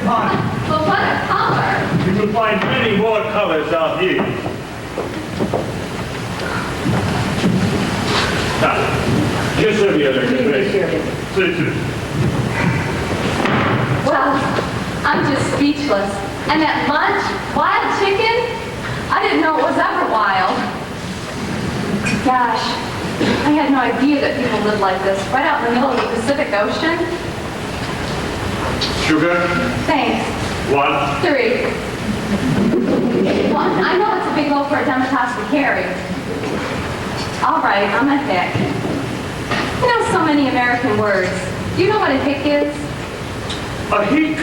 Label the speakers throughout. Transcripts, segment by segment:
Speaker 1: fine.
Speaker 2: But what a color!
Speaker 1: You will find many more colors out here. Now, just so the other Sit.
Speaker 2: Well, I'm just speechless. And at lunch, wild chicken? I didn't know it was ever wild. Gosh, I had no idea that people lived like this, right out in the middle of the Pacific Ocean.
Speaker 1: Sugar?
Speaker 2: Thanks.
Speaker 1: 1.
Speaker 2: 3. Well, I know it's a big load for a Democrat to carry. All right, I'm a hick. You know so many American words. Do you know what a hick is?
Speaker 1: A hick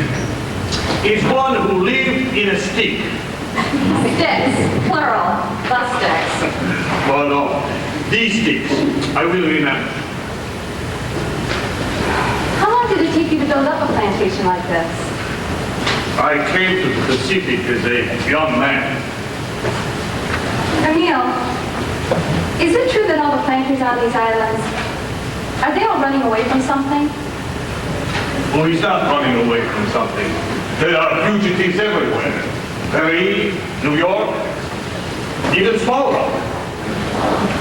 Speaker 1: is one who lived in a stick.
Speaker 2: Sticks, plural, the sticks.
Speaker 1: Well, no, these sticks, I will remember.
Speaker 2: How long did it take you to build up a plantation like this?
Speaker 1: I came to the Pacific as a young man.
Speaker 2: Emil, is it true that all the planters on these islands, are they all running away from something?
Speaker 1: Well, he's not running away from something. There are fugitives everywhere. Paris, New York, even Small Rock.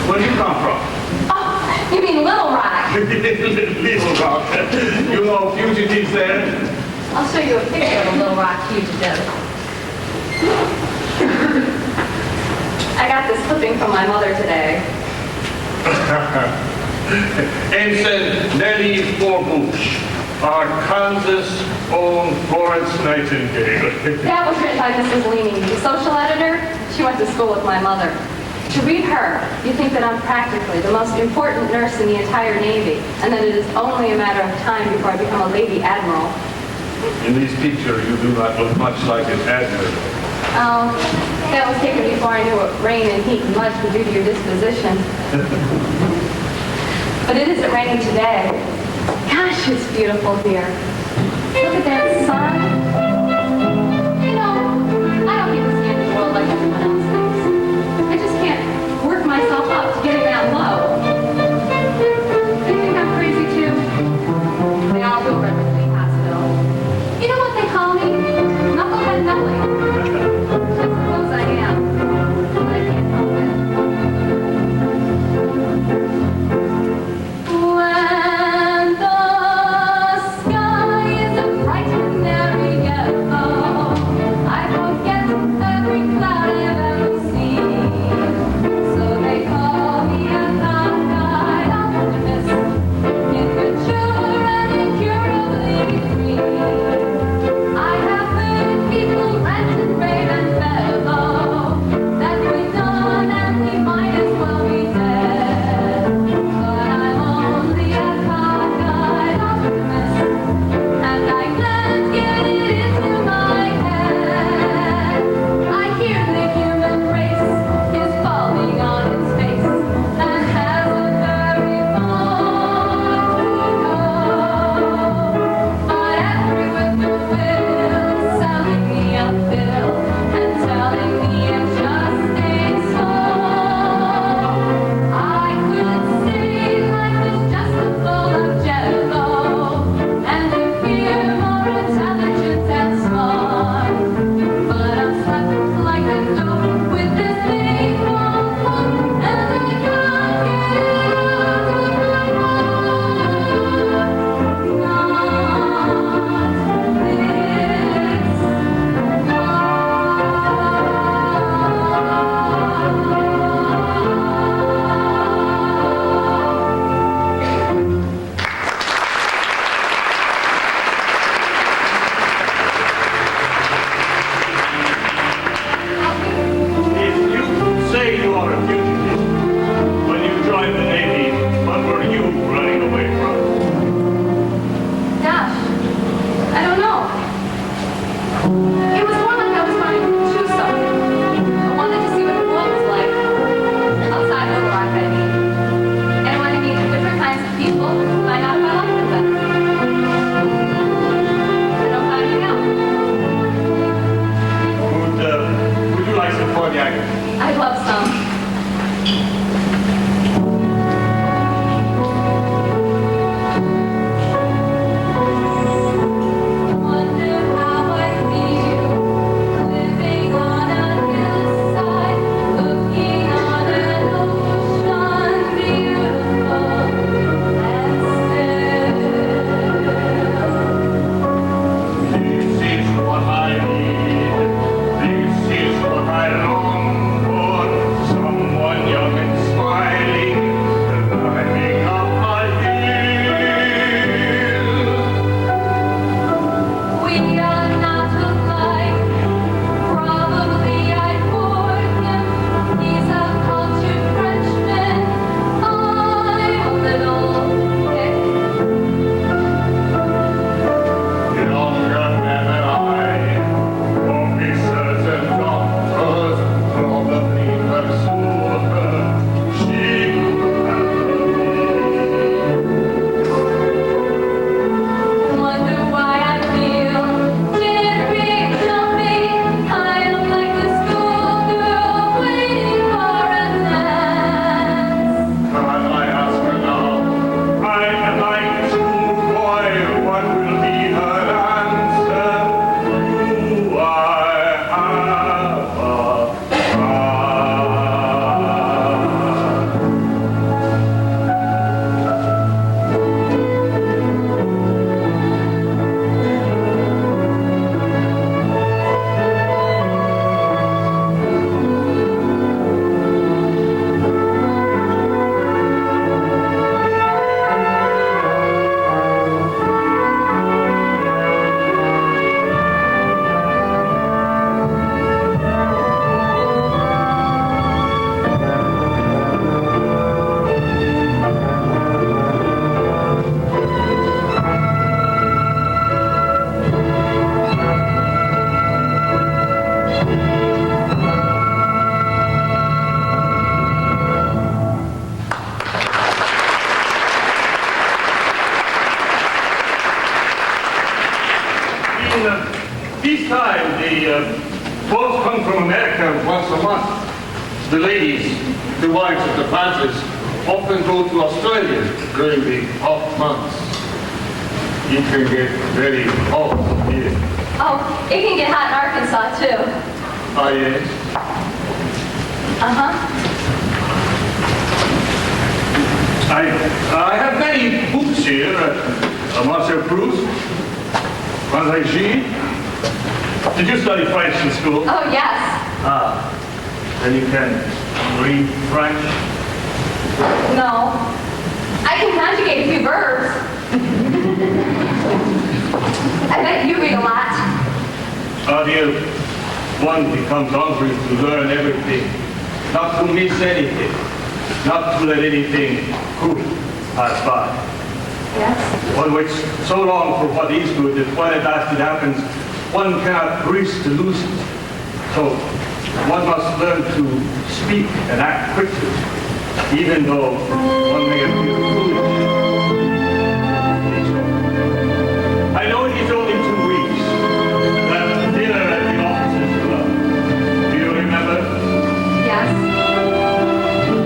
Speaker 1: Where do you come from?
Speaker 2: Oh, you mean Little Rock?
Speaker 1: Little Rock. You know fugitives there?
Speaker 2: I'll show you a picture of a Little Rock fugitive. I got this clipping from my mother today.
Speaker 1: Ensign Nellie Forbush, Arkansas' own Florence Nightingale.
Speaker 2: That was written by Mrs. Leaney, the social editor. She went to school with my mother. To read her, you think that I'm practically the most important nurse in the entire Navy, and that it is only a matter of time before I become a Lady Admiral.
Speaker 1: In this picture, you do not look much like an admiral.
Speaker 2: Oh, that was taken before I knew what rain and heat and mud could do to your disposition. But it isn't raining today. Gosh, it's beautiful here. Look at that sun. You know, I don't get to see the world like everyone else thinks. I just can't work myself up to getting that low. They think I'm crazy too. They all do at the hospital. You know what they call me? Knucklehead Nellie. I suppose I am. But I can't help it. When the sky is bright and airy, yes.
Speaker 1: time, the folks come from America once a month. The ladies, the wives of the planters, often go to Australia during the hot months. It can get very hot here.
Speaker 2: Oh, it can get hot in Arkansas, too.
Speaker 1: Ah, yes.
Speaker 2: Uh-huh.
Speaker 1: I have many books here. Marcel Proust, André Gide. Did you study French in school?
Speaker 2: Oh, yes.
Speaker 1: Ah, then you can read French?
Speaker 2: No. I can conjugate a few verbs. I bet you read a lot.
Speaker 1: Oh dear, one becomes hungry to learn everything, not to miss anything, not to let anything good pass by.
Speaker 2: Yes.
Speaker 1: One waits so long for what is good that when at last it happens, one cannot risk to lose it. So one must learn to speak and act quickly, even though one may appear foolish. I know it is only 2 weeks. That dinner at the officers' club. Do you remember?
Speaker 2: Yes.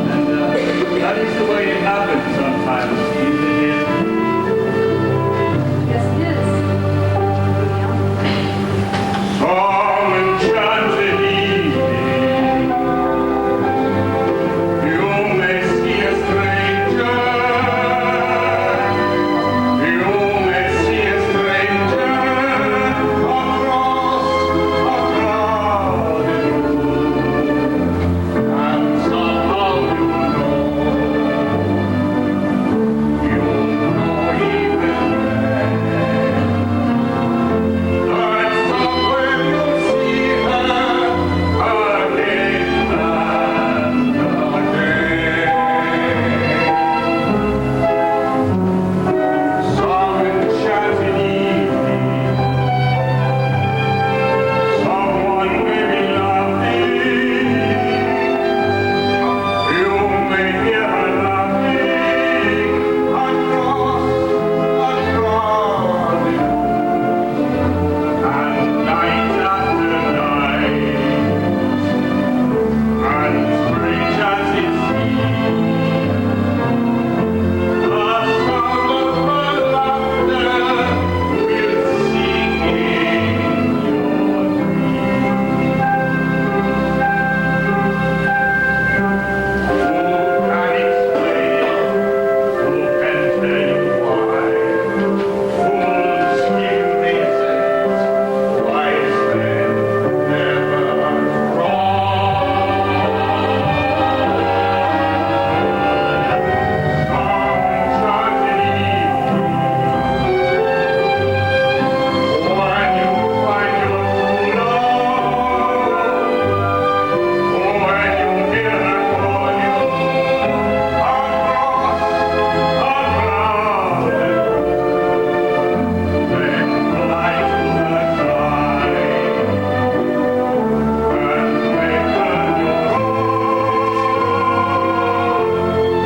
Speaker 1: And that is the way it happens sometimes, isn't it?
Speaker 2: Yes, it is.
Speaker 1: Some enchanted evening, you may see a stranger. You may see a stranger across a crowded room, and somehow you know even then that somewhere you'll see her again and again. Some enchanted evening, someone may be laughing. You may hear her laughing across a crowded room, and night after night, and strange as it seems, the sound of her laughter will sing in your dreams. Who can explain? Who can tell you why? Fools give reasons, wise men never wrong. Some tragedy, when you find your true love, when you hear her call you across a crowded room, then fly to her side and make her your own.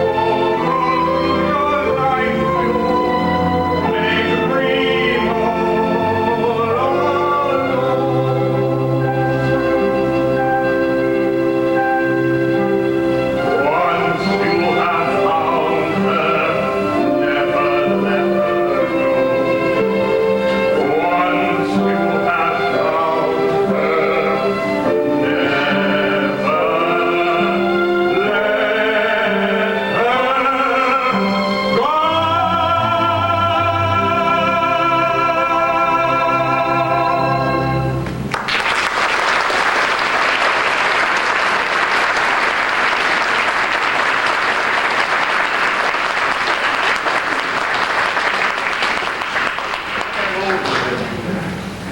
Speaker 1: For all your life you may dream all alone. Once you have found her, never let her go. Once you have found her, never let her go.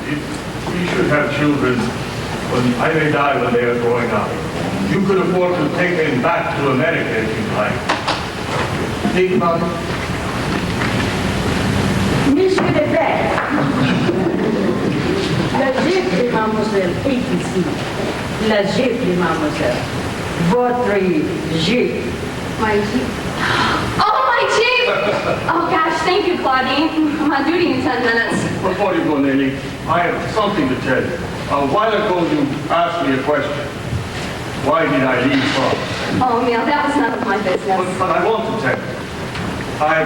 Speaker 1: If we should have children, when I may die when they are growing up, you could afford to take them back to America if you'd like. Think about it.
Speaker 3: Monsieur le père, la gifle, mademoiselle, est ici. La gifle, mademoiselle. Votre gifle.
Speaker 2: My Jeep. Oh, my Jeep! Oh, gosh, thank you, Claudine. I'm on duty in 10 minutes.
Speaker 1: Before you go, Nellie, I have something to tell you. A while ago, you asked me a question. Why did I leave France?
Speaker 2: Oh, Emil, that was none of my business.
Speaker 1: But I want to tell you. I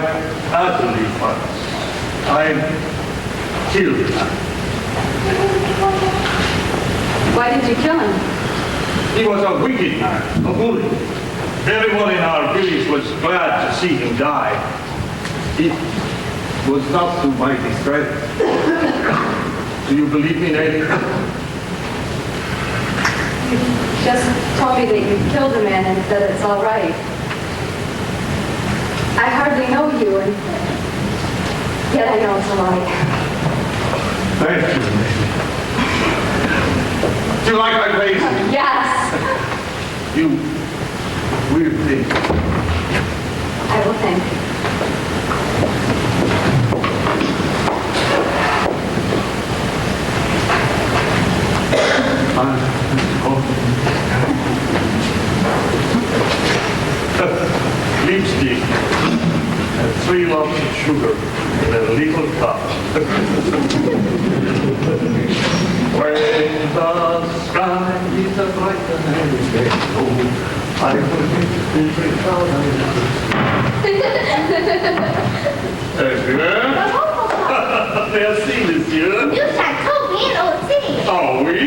Speaker 1: had to leave France. I killed him.
Speaker 2: Why did you kill him?
Speaker 1: He was a wicked man, a bully. Everyone in our village was glad to see him die. It was not to my discredit. Do you believe me, Nellie?
Speaker 2: You just told me that you killed a man and that it's all right. I hardly know you, and yet I know it's all right.
Speaker 1: Thank you, Nellie. Do you like my face?
Speaker 2: Yes,
Speaker 1: You weird thing.
Speaker 2: I will think.
Speaker 1: Lipstick and 3 lumps of sugar in a little cup. When the sky is a bright and rainbow, I will be proud of Merci, monsieur.
Speaker 4: You shall come in or see.
Speaker 1: Oh, oui?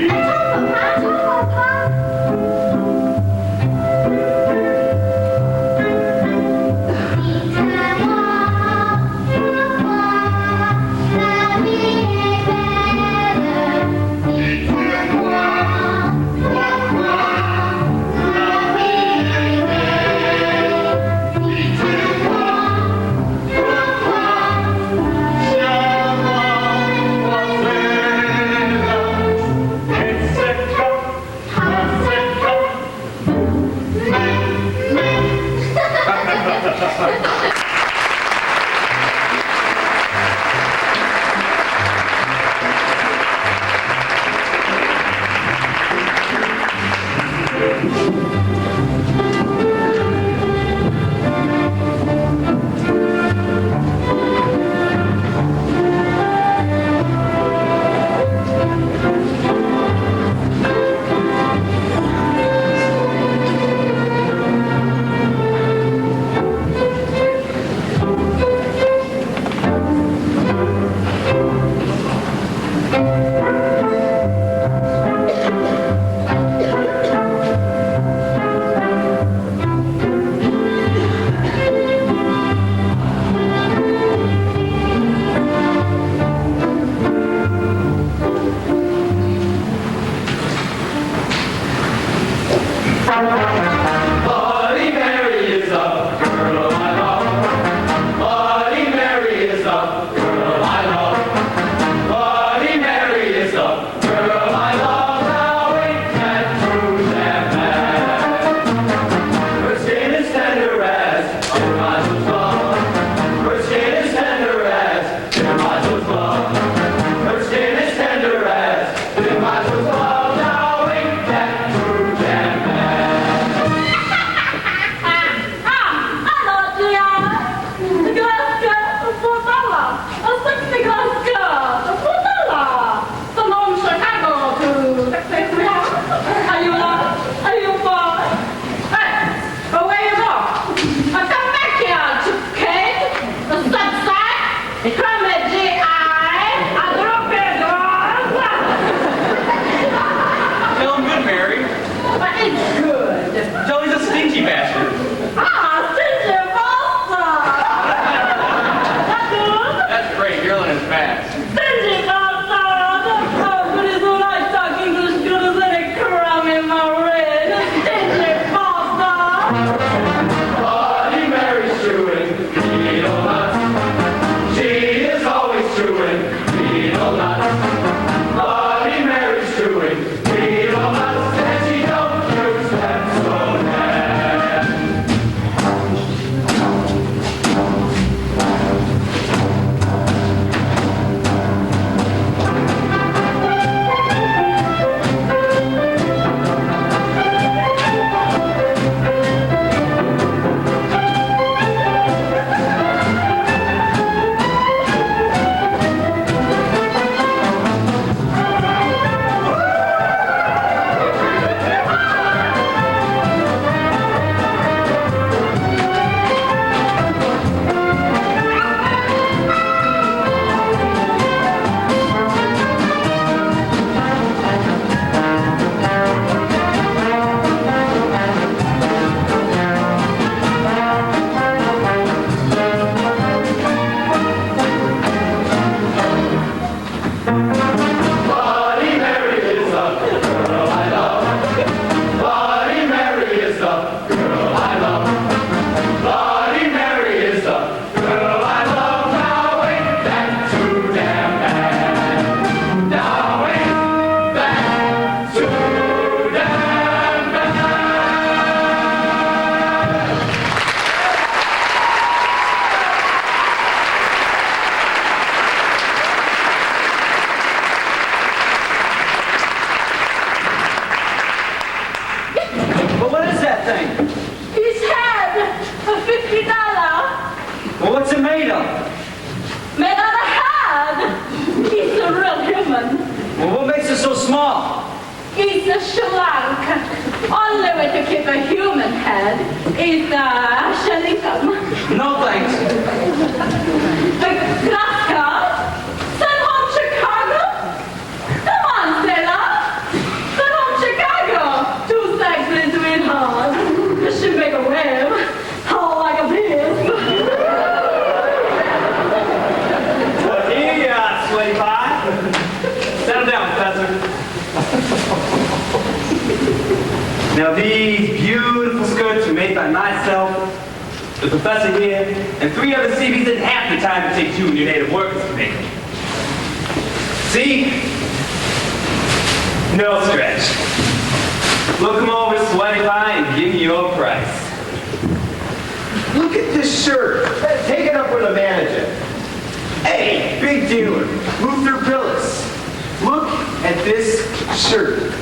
Speaker 5: Well, what makes it so small?
Speaker 3: It's a shrunk. Only way to keep a human head is shalicum.
Speaker 5: No thanks.
Speaker 3: The Kraska? Send home Chicago? Come on, Stella. Send home Chicago. 2 seconds between hearts. She make a wave. Oh, like a beast.
Speaker 5: Well, here you are, sweaty pie. Settle down, Professor. Now, these beautiful skirts were made by myself, the professor here, and 3 other CBs in half the time it takes you and your native workers to make them. See? No stretch. Look them over, sweaty pie, and give me your price.
Speaker 6: Look at this shirt. Take it up with the manager. Hey, big dealer, Luther Billis. Look at this shirt.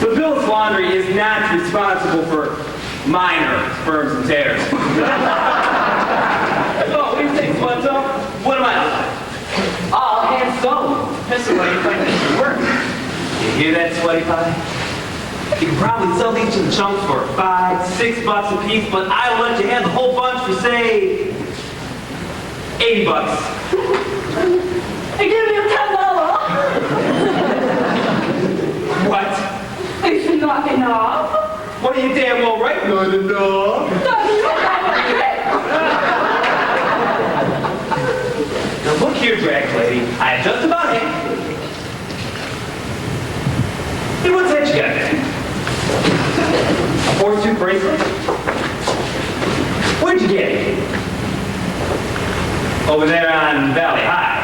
Speaker 5: The Bills Laundry is not responsible for minor sperms and tears. Oh, we take sweats off? What am I like? Oh, hand sewn. That's the way you think this should work. You hear that, sweaty pie? You can probably sell these in chunks for $5, $6 a piece, but I'll let you have the whole bunch for, say, $80.
Speaker 3: I give you $10.
Speaker 5: What?
Speaker 3: It's not enough.
Speaker 5: What are you damn well right? Not enough. Now look here, drag lady. I have just about it. Hey, what's that you got there? A horseshoe bracelet? Where'd you get it? Over there on Valley High.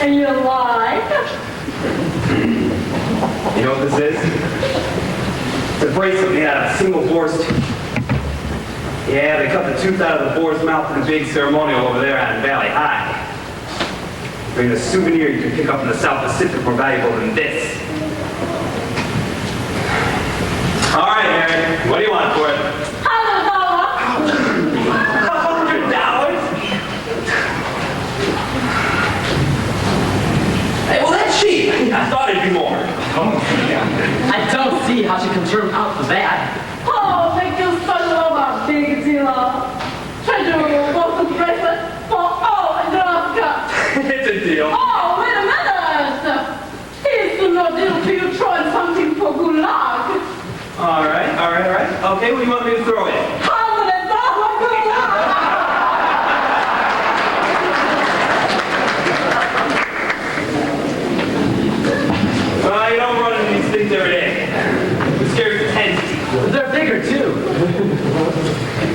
Speaker 3: And you like?
Speaker 5: You know what this is? It's a bracelet made out of a single boar's tooth. Yeah, they cut the tooth out of the boar's mouth in a big ceremonial over there on Valley High. Bring a souvenir you can pick up in the South Pacific more valuable than this. All right, Harry, what do you want for it?
Speaker 3: $100.
Speaker 5: $100? Hey, well, that's cheap. I thought it'd be more.
Speaker 7: I don't see how she can turn out for that.
Speaker 3: Oh, make you such a big deal. Treasure was a bracelet for all Alaska.
Speaker 5: It's a deal.
Speaker 3: Oh, wait a minute. It's no deal to you trying something for good luck.
Speaker 5: All right. Okay, what do you want me to throw in?
Speaker 3: $100 good luck.
Speaker 5: You don't run into these things every day. Who scares the tents?
Speaker 7: They're bigger too.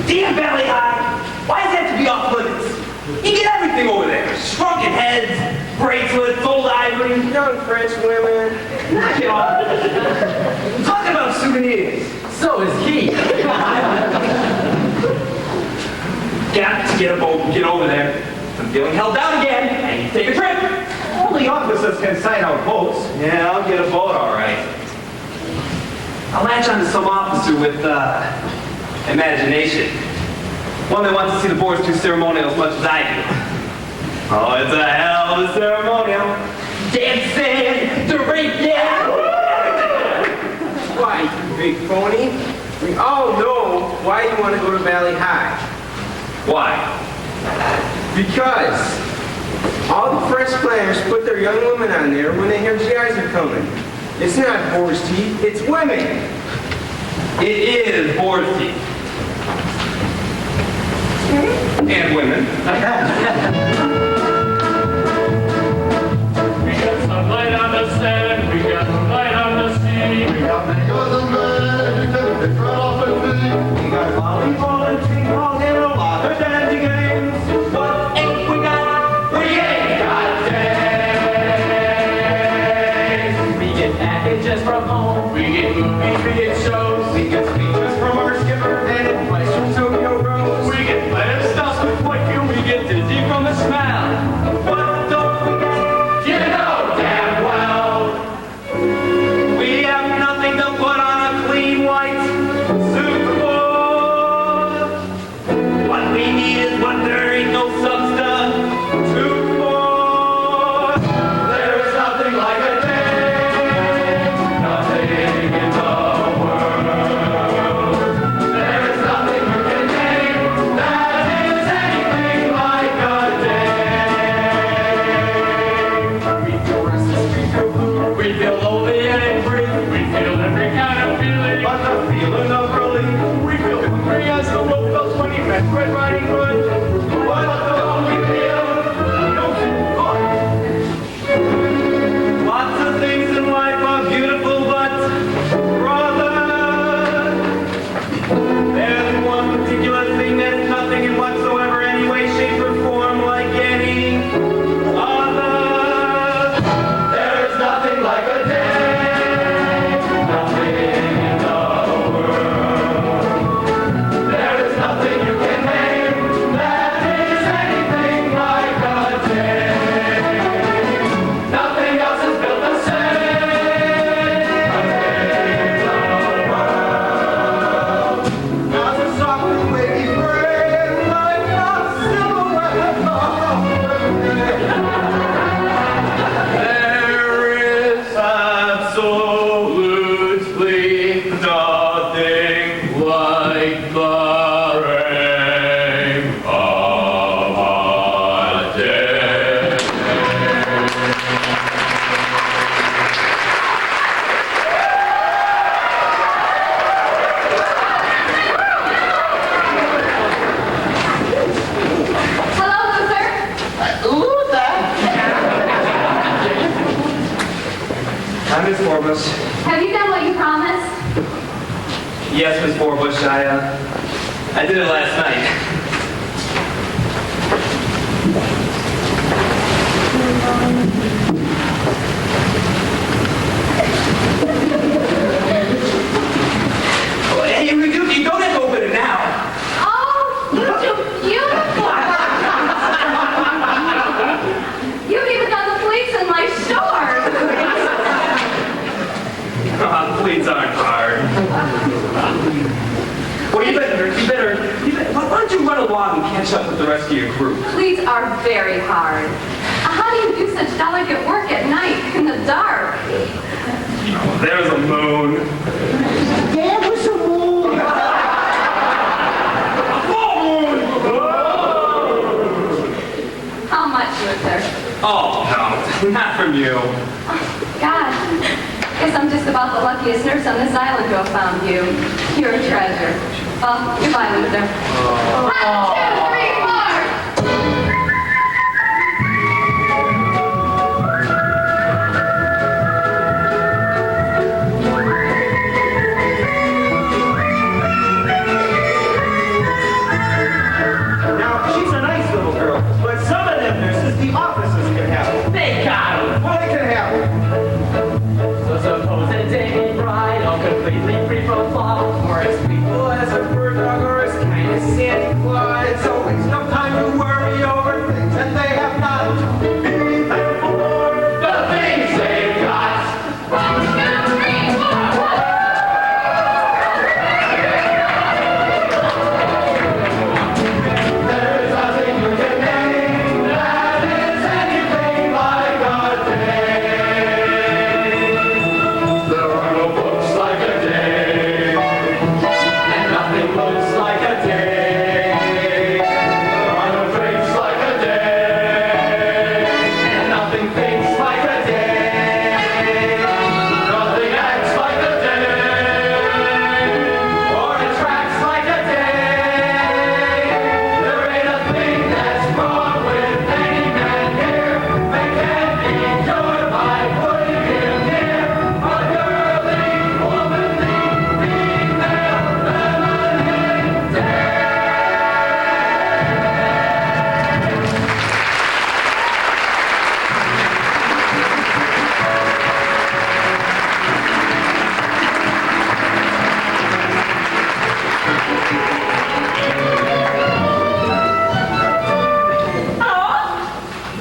Speaker 5: Damn Valley High! Why does it have to be off limits? You get everything over there. Shrunken heads, bracelets, old ivory.
Speaker 6: Young French women.
Speaker 5: Knock it off. I'm talking about souvenirs.
Speaker 7: So is he.
Speaker 5: Got to get a boat and get over there. I'm feeling held down again. I need to take a trip.
Speaker 6: Only officers can sign out votes.
Speaker 5: Yeah, I'll get a boat, all right. I'll latch onto some officer with, imagination. One that wants to see the boards do ceremonial as much as I do. Oh, it's a hell of a ceremonial. Dancing, drinking.
Speaker 6: Why, you big phony? We all know why you want to go to Valley High.
Speaker 5: Why?
Speaker 6: Because all the French players put their young women on there when they hear GIs are coming. It's not boar's teeth, it's women.
Speaker 5: It is boar's teeth. And women.
Speaker 1: We got sunlight on the sand, we got light on the sea. We got many other men, you can pick right off at me.
Speaker 5: We got volleyball and ping pong and a lot of dancing games. What ain't we got? We ain't got days.
Speaker 7: We get packages from home.
Speaker 1: We get movies, we get shows.
Speaker 5: We get speeches from our skipper and advice from Tokyo Rose.
Speaker 1: We get plans, stuff with what you we get to do.
Speaker 6: Red Riding Hood, what don't we feel?
Speaker 5: Lots of things in life are beautiful, but brother, there's one particular thing that's nothing in whatsoever, any way, shape, or form like any other.
Speaker 6: There is nothing like a day, nothing in the world. There is nothing you can name that is anything like a day. Nothing else is built the same. A day in the world. As a soft and wavy frame, like a silhouette of
Speaker 5: There is absolutely nothing like the frame of a day.
Speaker 2: Hello, Luther.
Speaker 5: Hi, Miss Forbush.
Speaker 2: Have you done what you promised?
Speaker 5: Yes, Miss Forbush, I did it last night. Hey, you don't have to open it now.
Speaker 2: Oh, you're too beautiful. You've even done the pleats in my shorts.
Speaker 5: Pleats aren't hard. Well, you better, why don't you run along and catch up with the rest of your crew?
Speaker 2: Pleats are very hard. How do you do such delicate work at night in the dark?
Speaker 5: Oh, there's a moon.
Speaker 6: There was a moon.
Speaker 2: How much, Luther?
Speaker 5: Oh, no, not from you.
Speaker 2: God, guess I'm just about the luckiest nurse on this island to have found you. You're a treasure. Well, goodbye, Luther. 1, 2, 3, 4.
Speaker 6: Now, she's a nice little girl, but some of them nurses, the officers can have.
Speaker 7: They got him.
Speaker 6: Well, they can have.
Speaker 7: So suppose a day bride, all completely free from flaw, or as people as a bird dog or as kind of Santa Claus.
Speaker 6: It's always no time to worry over things that they have not. Be thankful for the things they've got.
Speaker 2: 1, 2, 3, 4.
Speaker 6: There is nothing you can name that is anything like a day. There are no books like a day, and nothing looks like a day. There are no drinks like a day, and nothing thinks like a day. Nothing acts like a day, or attracts like a day. There ain't a thing that's wrong with any man here that can't be cured by putting him near a girly, womanly, female, feminine day.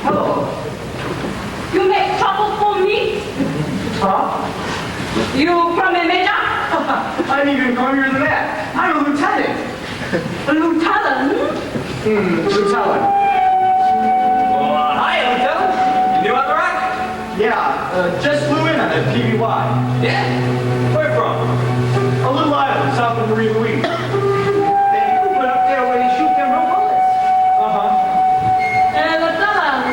Speaker 3: Hello? You make trouble for me?
Speaker 6: Huh?
Speaker 3: You from a major?
Speaker 6: I'm even grummier than that. I'm a lieutenant.
Speaker 3: Lieutenant?
Speaker 6: Lieutenant.
Speaker 5: Hi, Lieutenant. You new on the rock?
Speaker 6: Yeah, just flew in on a PBY.
Speaker 5: Yeah. Where from?
Speaker 6: A little island south of Marie Louise. They went up there where they shoot them real bullets. Uh-huh.
Speaker 3: Lieutenant,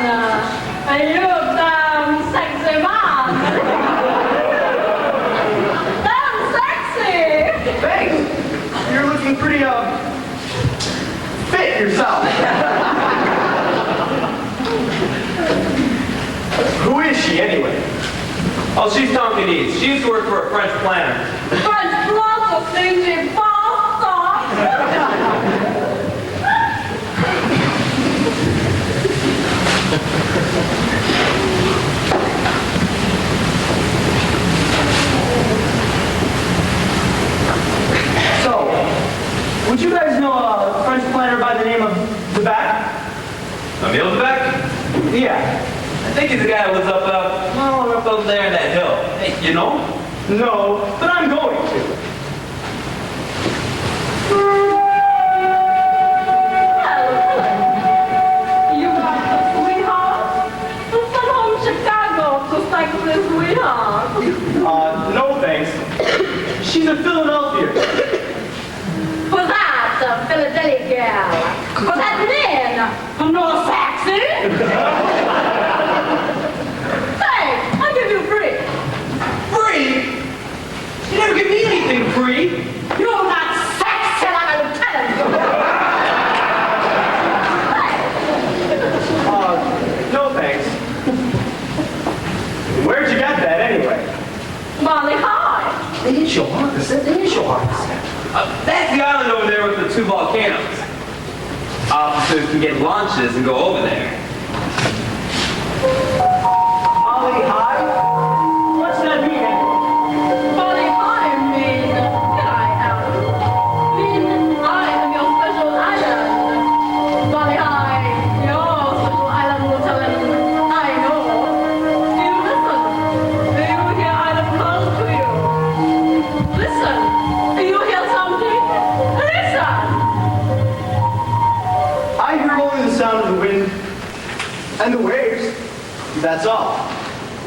Speaker 3: you damn sexy man. Damn sexy.
Speaker 6: Thanks. You're looking pretty,
Speaker 7: fit yourself. Who is she, anyway?
Speaker 5: Oh, she's Tonkinese. She used to work for a French planner.
Speaker 3: French blood of stingy pasta.
Speaker 7: So, would you guys know a French planner by the name of Debac?
Speaker 5: Emile Beck?
Speaker 7: Yeah.
Speaker 5: I think he's the guy that lives up over there in that hill. Hey, you know?
Speaker 7: No, but I'm going to.
Speaker 3: You got the sweetheart? Who's from home Chicago to like the sweetheart?
Speaker 7: No thanks. She's a Philadelphia.
Speaker 3: Who's that? The Philadelphia girl. Who's that man? From North Saxon? Hey, I'll give you free.
Speaker 5: Free? You never give me anything free.
Speaker 3: You're not sexy like a lieutenant.
Speaker 7: No thanks. Where'd you get that anyway?
Speaker 3: Molly High.
Speaker 7: The initial harvest. The initial harvest.
Speaker 5: That's the island over there with the 2 volcanoes. Officers can get launches and go over there.
Speaker 7: Ollie High? What's that mean?
Speaker 3: Molly High means here I am. Means I am your special island. Molly High, your special island lieutenant. I know. Do you listen? Do you hear island calls to you? Listen. Do you hear something? Listen.
Speaker 7: I hear only the sound of the wind and the waves. That's all.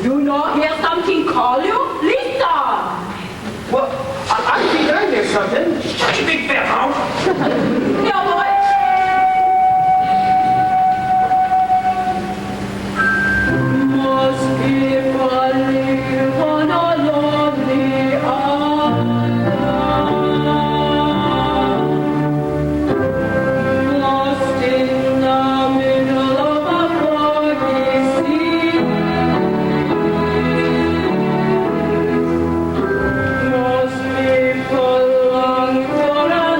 Speaker 3: You not hear something call you? Listen.
Speaker 7: Well, I think I hear something.
Speaker 5: Shut your big fat mouth.
Speaker 3: Here, boy. Most people live on a lonely island. Lost in the middle of a foggy sea. Most people long for a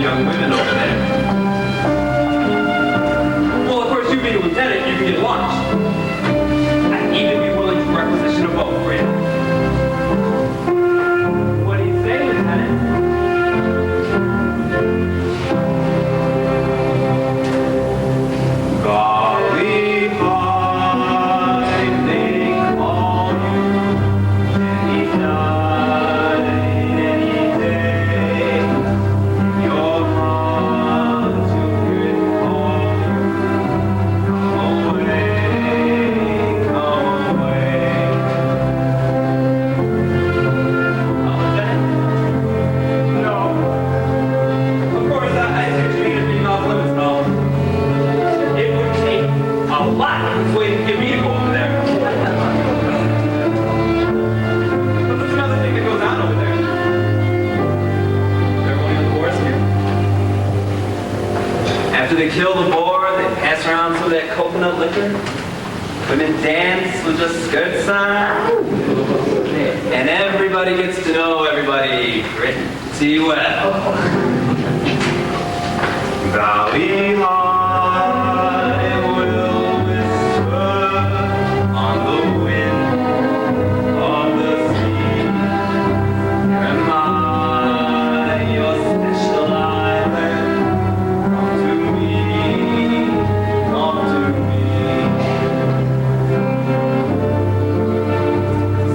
Speaker 5: young women over there. Well, of course, you being a lieutenant, you can get lunch. I'd even be willing to requisition a boat for you. What do you say, Lieutenant? Golly, high, they call you any night, any day. Your heart to recall you. Come away, come away. Lieutenant? No. Of course, I see what you mean as being off limits and all. It would take a lot of persuading to get me to go over there. But there's another thing that goes on over there. They're one of the boars here. After they kill the boar, they pass around some of that coconut liquor. Women dance with just skirts on. And everybody gets to know everybody pretty well. Valley high will whisper on the wind of the sea. Am I your special island? Come to me, come to me.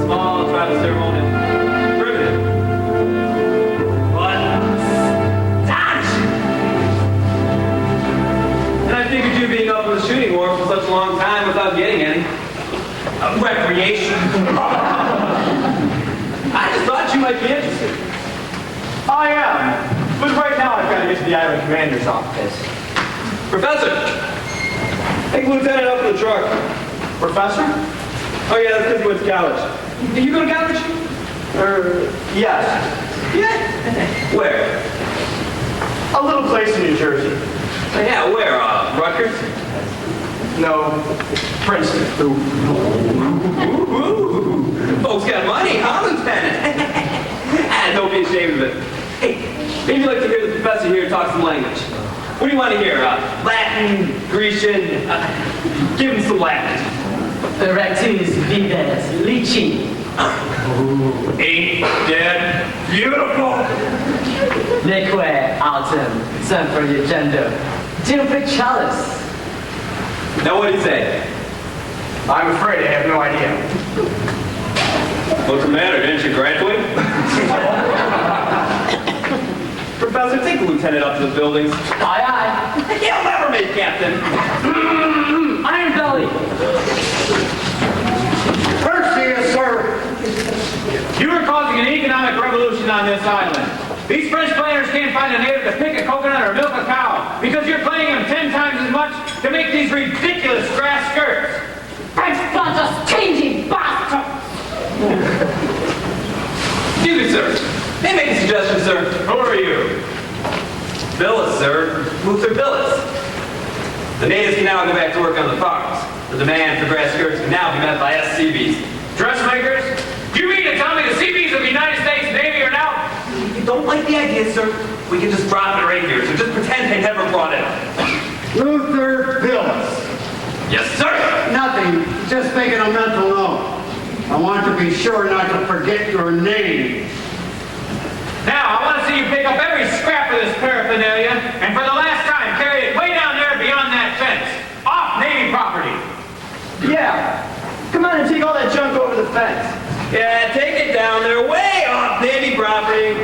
Speaker 5: Small tribal ceremony, primitive, but astonishing. And I figured you being up in the shooting war for such a long time without getting any recreation. I just thought you might be interested.
Speaker 7: I am. But right now I've got to get to the island commander's office.
Speaker 5: Professor, take Lieutenant up in the truck.
Speaker 7: Professor?
Speaker 5: Oh yeah, that's because he went to college. Did you go to college?
Speaker 7: Yes.
Speaker 5: Yeah. Where?
Speaker 7: A little place in New Jersey.
Speaker 5: Oh, yeah, where? Rutgers?
Speaker 7: No, Princeton.
Speaker 5: Ooh, folks got money, huh, Lieutenant? Ah, don't be ashamed of it. Hey, maybe you'd like to hear the professor here talk some language. What do you want to hear? Latin, Grecian? Give him some Latin.
Speaker 8: Erectus vives lici.
Speaker 5: Ain't that beautiful?
Speaker 8: Neque autem semper legendo. Dimplicialis.
Speaker 5: Now what do you say?
Speaker 7: I'm afraid I have no idea.
Speaker 5: What's the matter? Didn't you graduate? Professor, take the lieutenant up to the buildings.
Speaker 8: Aye, aye.
Speaker 5: He'll never make captain.
Speaker 8: Iron belly.
Speaker 9: Perseus, sir.
Speaker 7: You are causing an economic revolution on this island. These French players can't find a native to pick a coconut or milk a cow because you're paying them 10 times as much to make these ridiculous grass skirts.
Speaker 3: French planters, changing bastards!
Speaker 5: Excuse me, sir. May I make a suggestion, sir?
Speaker 1: Who are you?
Speaker 5: Billis, sir. Luther Billis. The natives can now go back to work on the farms. The demand for grass skirts can now be met by SCBs.
Speaker 7: Dressmakers? Do you mean to tell me the Seabees of the United States Navy are now?
Speaker 5: If you don't like the idea, sir, we can just drop it right here. So just pretend they never brought it up.
Speaker 9: Luther Billis.
Speaker 5: Yes, sir.
Speaker 9: Nothing, just making a mental note. I want to be sure not to forget your name.
Speaker 7: Now, I want to see you pick up every scrap of this paraphernalia and for the last time carry it way down there beyond that fence. Off Navy property.
Speaker 8: Yeah. Come on and take all that junk over the fence.
Speaker 5: Yeah, take it down there, way off Navy property.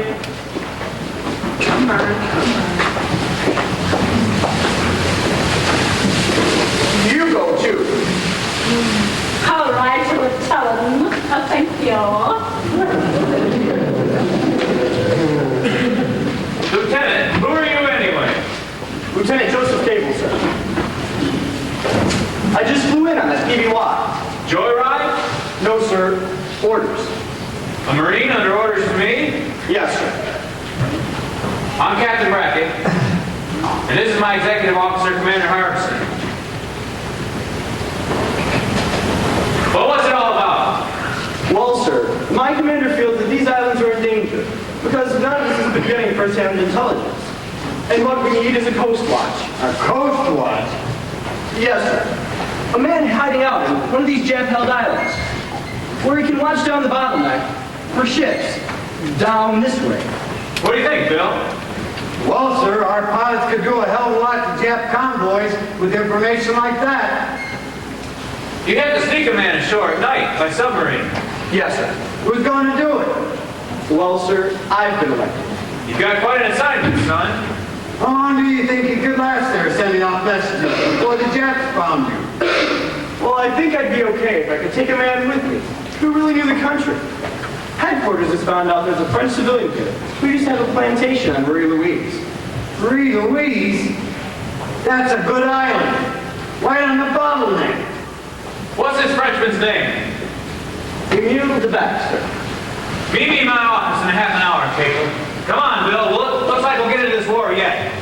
Speaker 8: Come on.
Speaker 9: You go too.
Speaker 3: All right, I will tell them. Thank you.
Speaker 7: Lieutenant, who are you anyway?
Speaker 8: Lieutenant Joseph Cable, sir. I just flew in on that PBY.
Speaker 7: Joyride?
Speaker 8: No, sir. Orders.
Speaker 7: A Marine under orders from me?
Speaker 8: Yes, sir.
Speaker 7: I'm Captain Brackett, and this is my executive officer, Commander Harbison. Well, what's it all about?
Speaker 8: Well, sir, my commander feels that these islands are in danger because none of us has been getting first-hand intelligence. And what we need is a coast watch.
Speaker 9: A coast watch?
Speaker 8: Yes, sir. A man hiding out in one of these Jap-held islands, where he can watch down the bottleneck for ships down this way.
Speaker 7: What do you think, Bill?
Speaker 9: Well, sir, our pilots could do a hell of a lot to Jap convoys with information like that.
Speaker 7: You'd have to sneak a man ashore at night by submarine.
Speaker 8: Yes, sir.
Speaker 9: Who's going to do it?
Speaker 8: Well, sir, I've been elected.
Speaker 7: You've got quite an assignment, son.
Speaker 9: How long do you think you could last there sending off messages before the Japs found you?
Speaker 8: Well, I think I'd be okay if I could take a man with me who really knew the country. Headquarters has found out there's a French civilian kid who used to have a plantation on Marie Louise.
Speaker 9: Marie Louise? That's a good island. Right on the bottleneck.
Speaker 7: What's this Frenchman's name?
Speaker 8: Emile de Baxter.
Speaker 7: Meet me in my office in a half an hour, Keven. Come on, Bill. Well, looks like we'll get into this war yet.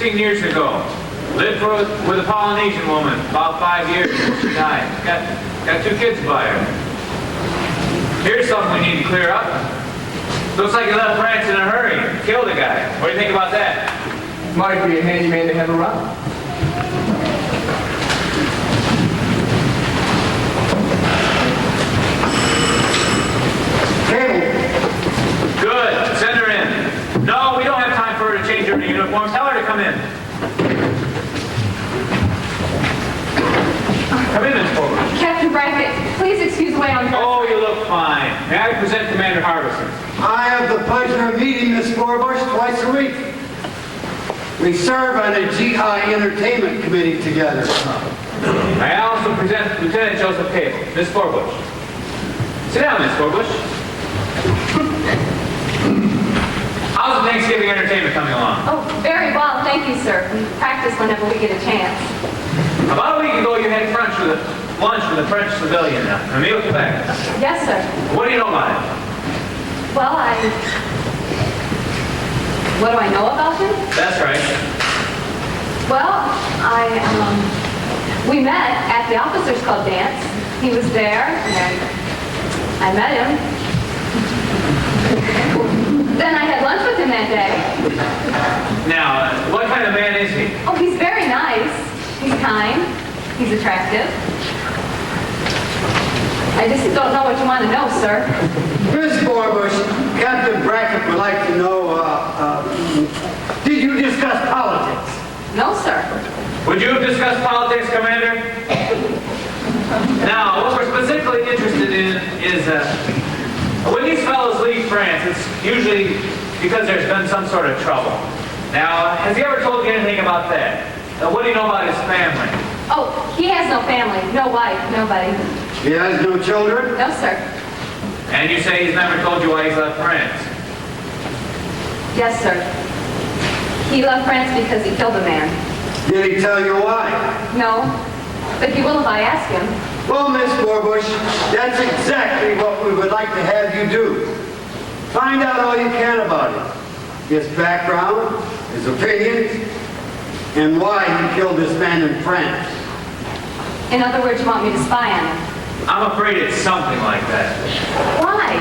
Speaker 7: Years ago. Lived with a Polynesian woman, about 5 years before she died. Got 2 kids by her. Here's something we need to clear up. Looks like you left France in a hurry. Killed a guy. What do you think about that?
Speaker 8: Might be a handy man to have around.
Speaker 7: Good. Send her in. No, we don't have time for her to change her uniform. Tell her to come in. Come in, Miss Forward.
Speaker 2: Captain Brackett, please excuse the way I'm dressed.
Speaker 7: Oh, you look fine. May I present Commander Harbison?
Speaker 9: I have the pleasure of meeting Miss Forbush twice a week. We serve on a GI Entertainment Committee together.
Speaker 7: I also present Lieutenant Joseph Cable, Miss Forbush. Sit down, Miss Forbush. How's the Thanksgiving entertainment coming along?
Speaker 2: Oh, very well, thank you, sir. We practice whenever we get a chance.
Speaker 7: About a week ago, you had lunch with the French civilian, Emile Keven.
Speaker 2: Yes, sir.
Speaker 7: What do you know about it?
Speaker 2: Well, what do I know about him?
Speaker 7: That's right.
Speaker 2: Well, we met at the Officers Club dance. He was there, and I met him. Then I had lunch with him that day.
Speaker 7: Now, what kind of man is he?
Speaker 2: Oh, he's very nice. He's kind. He's attractive. I just don't know what you want to know, sir.
Speaker 9: Miss Forbush, Captain Brackett would like to know, did you discuss politics?
Speaker 2: No, sir.
Speaker 7: Would you have discussed politics, Commander? Now, what we're specifically interested in is when these fellows leave France, it's usually because there's been some sort of trouble. Now, has he ever told you anything about that? What do you know about his family?
Speaker 2: Oh, he has no family, no wife, nobody.
Speaker 9: He has no children?
Speaker 2: No, sir.
Speaker 7: And you say he's never told you why he's left France?
Speaker 2: Yes, sir. He left France because he killed a man.
Speaker 9: Did he tell you why?
Speaker 2: No, but he will if I ask him.
Speaker 9: Well, Miss Forbush, that's exactly what we would like to have you do. Find out all you can about him. His background, his opinions, and why he killed this man in France.
Speaker 2: In other words, you want me to spy on him?
Speaker 7: I'm afraid it's something like that.
Speaker 2: Why?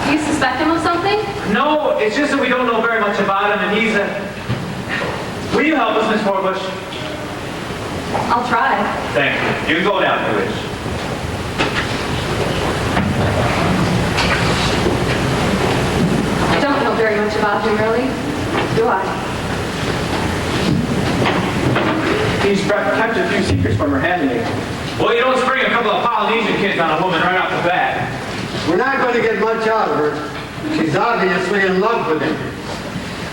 Speaker 2: Do you suspect him of something?
Speaker 7: No, it's just that we don't know very much about him, and he's a... Will you help us, Miss Forbush?
Speaker 2: I'll try.
Speaker 7: Thank you. You can go down if you wish.
Speaker 2: I don't know very much about him, really. Do I?
Speaker 8: He's kept a few secrets from her handmaid.
Speaker 7: Well, you don't spring a couple of Polynesian kids on a woman right off the bat.
Speaker 9: We're not going to get much out of her. She's obviously in love with him.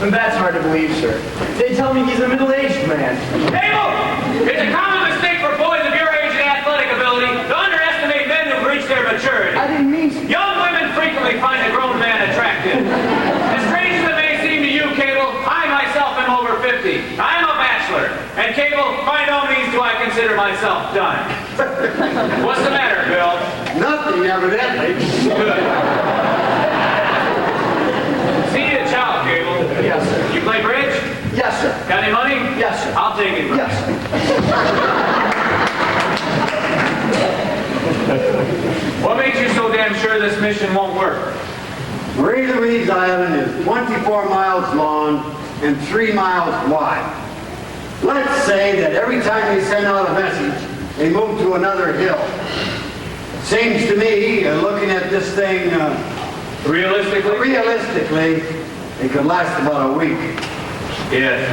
Speaker 8: And that's hard to believe, sir. They tell me he's a middle-aged man.
Speaker 7: Abel! It's a common mistake for boys of your age and athletic ability to underestimate men who've reached their maturity.
Speaker 8: I didn't mean to.
Speaker 7: Young women frequently find a grown man attractive. As strange as it may seem to you, Cable, I myself am over 50. I'm a bachelor. And Cable, by no means do I consider myself done. What's the matter, Bill?
Speaker 9: Nothing, evidently.
Speaker 7: Good. See you at Chow, Cable.
Speaker 8: Yes, sir.
Speaker 7: You play bridge?
Speaker 8: Yes, sir.
Speaker 7: Got any money?
Speaker 8: Yes, sir.
Speaker 7: I'll take it.
Speaker 8: Yes, sir.
Speaker 7: What makes you so damn sure this mission won't work?
Speaker 9: Marie Louise Island is 24 miles long and 3 miles wide. Let's say that every time they send out a message, they move to another hill. Seems to me, looking at this thing,
Speaker 7: Realistically?
Speaker 9: it could last about a week.
Speaker 7: Yes.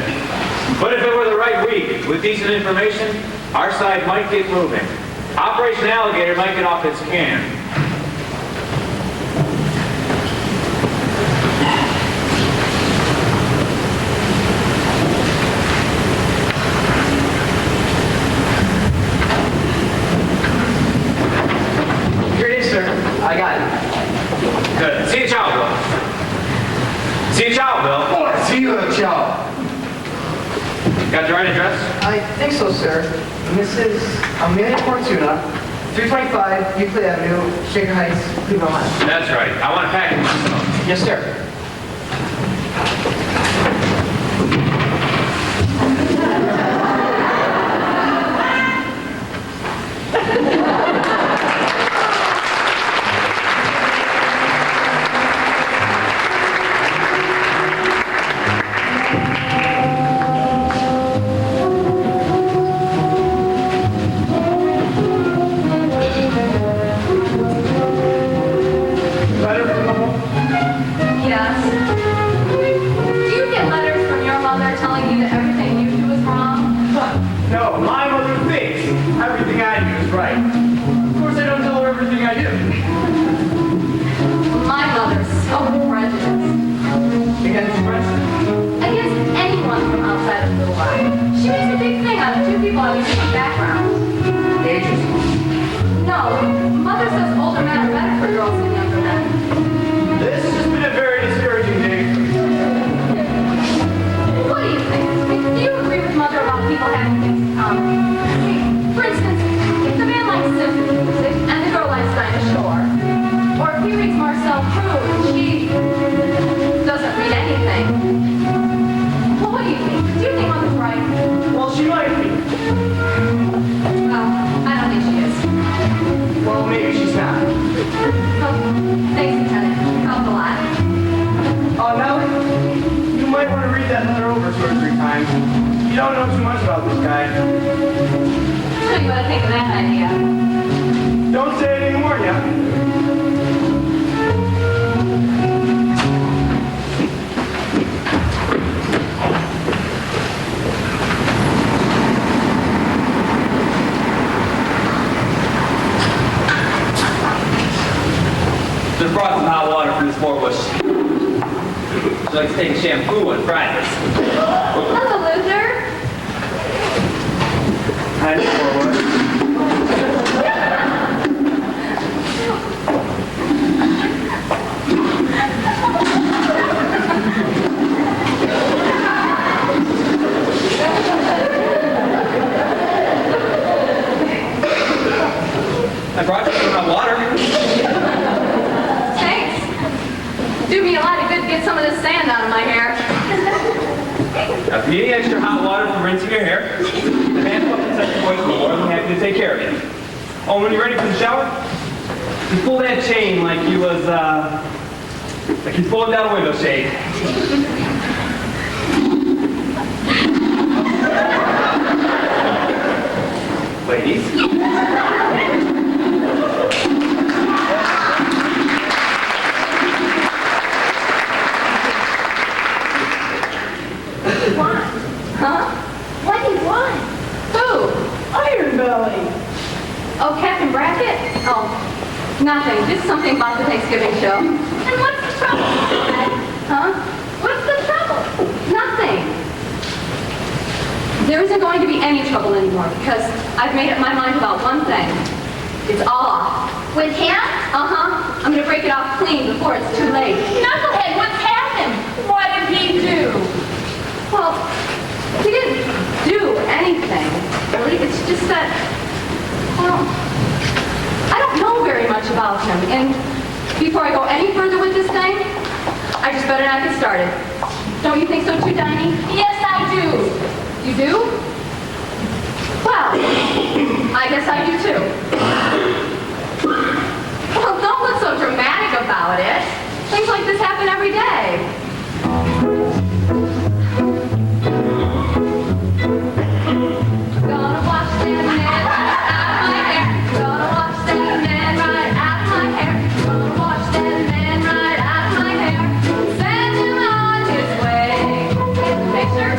Speaker 7: But if it were the right week, with decent information, our side might get moving. Operation Alligator might get off its can.
Speaker 8: Here it is, sir. I got it.
Speaker 7: Good. See you, Chow, Bill. See you, Chow, Bill.
Speaker 9: Oh, see you at Chow.
Speaker 7: Got the right address?
Speaker 10: I think so, sir. Mrs. Amelia Fortuna, 325 Euclid Avenue, Shaker Heights, Cleveland, Ohio.
Speaker 7: That's right. I want to package myself.
Speaker 10: Yes, sir.
Speaker 8: Better from the home?
Speaker 2: Yeah.
Speaker 8: don't know too much about this guy.
Speaker 2: Show you what I think of that idea.
Speaker 8: Don't say it anymore, yeah?
Speaker 5: Just brought some hot water for this poor bush. Would you like to take a shampoo and fry this?
Speaker 2: Hello, loser.
Speaker 8: Hi, poor boy.
Speaker 5: I brought you some hot water.
Speaker 2: Thanks. Do me a lot of good to get some of this sand out of my hair.
Speaker 5: Now, if you need any extra hot water for rinsing your hair, the man up and such boys will be more than happy to take care of you. Oh, when you're ready for the shower, you pull that chain like you was, like you're pulling down a window shade. Ladies.
Speaker 2: Huh?
Speaker 4: What do you want?
Speaker 2: Who?
Speaker 3: Iron Belly.
Speaker 2: Oh, Captain Brackett? Oh, nothing. Just something about the Thanksgiving show.
Speaker 4: And what's the trouble?
Speaker 2: Huh?
Speaker 4: What's the trouble?
Speaker 2: Nothing. There isn't going to be any trouble anymore because I've made up my mind about one thing. It's all off.
Speaker 4: With him?
Speaker 2: Uh-huh. I'm going to break it off clean before it's too late.
Speaker 3: Knucklehead, what's happened? What did he do?
Speaker 2: Well, he didn't do anything, really. It's just that, well, I don't know very much about him. And before I go any further with this thing, I just better not get started. Don't you think so too, Diney?
Speaker 3: Yes, I do.
Speaker 2: You do? Well, I guess I do too. Well, don't look so dramatic about it. Things like this happen every day. Gonna wash that man right out of my hair. Gonna wash that man right out of my hair. Gonna wash that man right out of my hair. Send him on his way. Get the picture?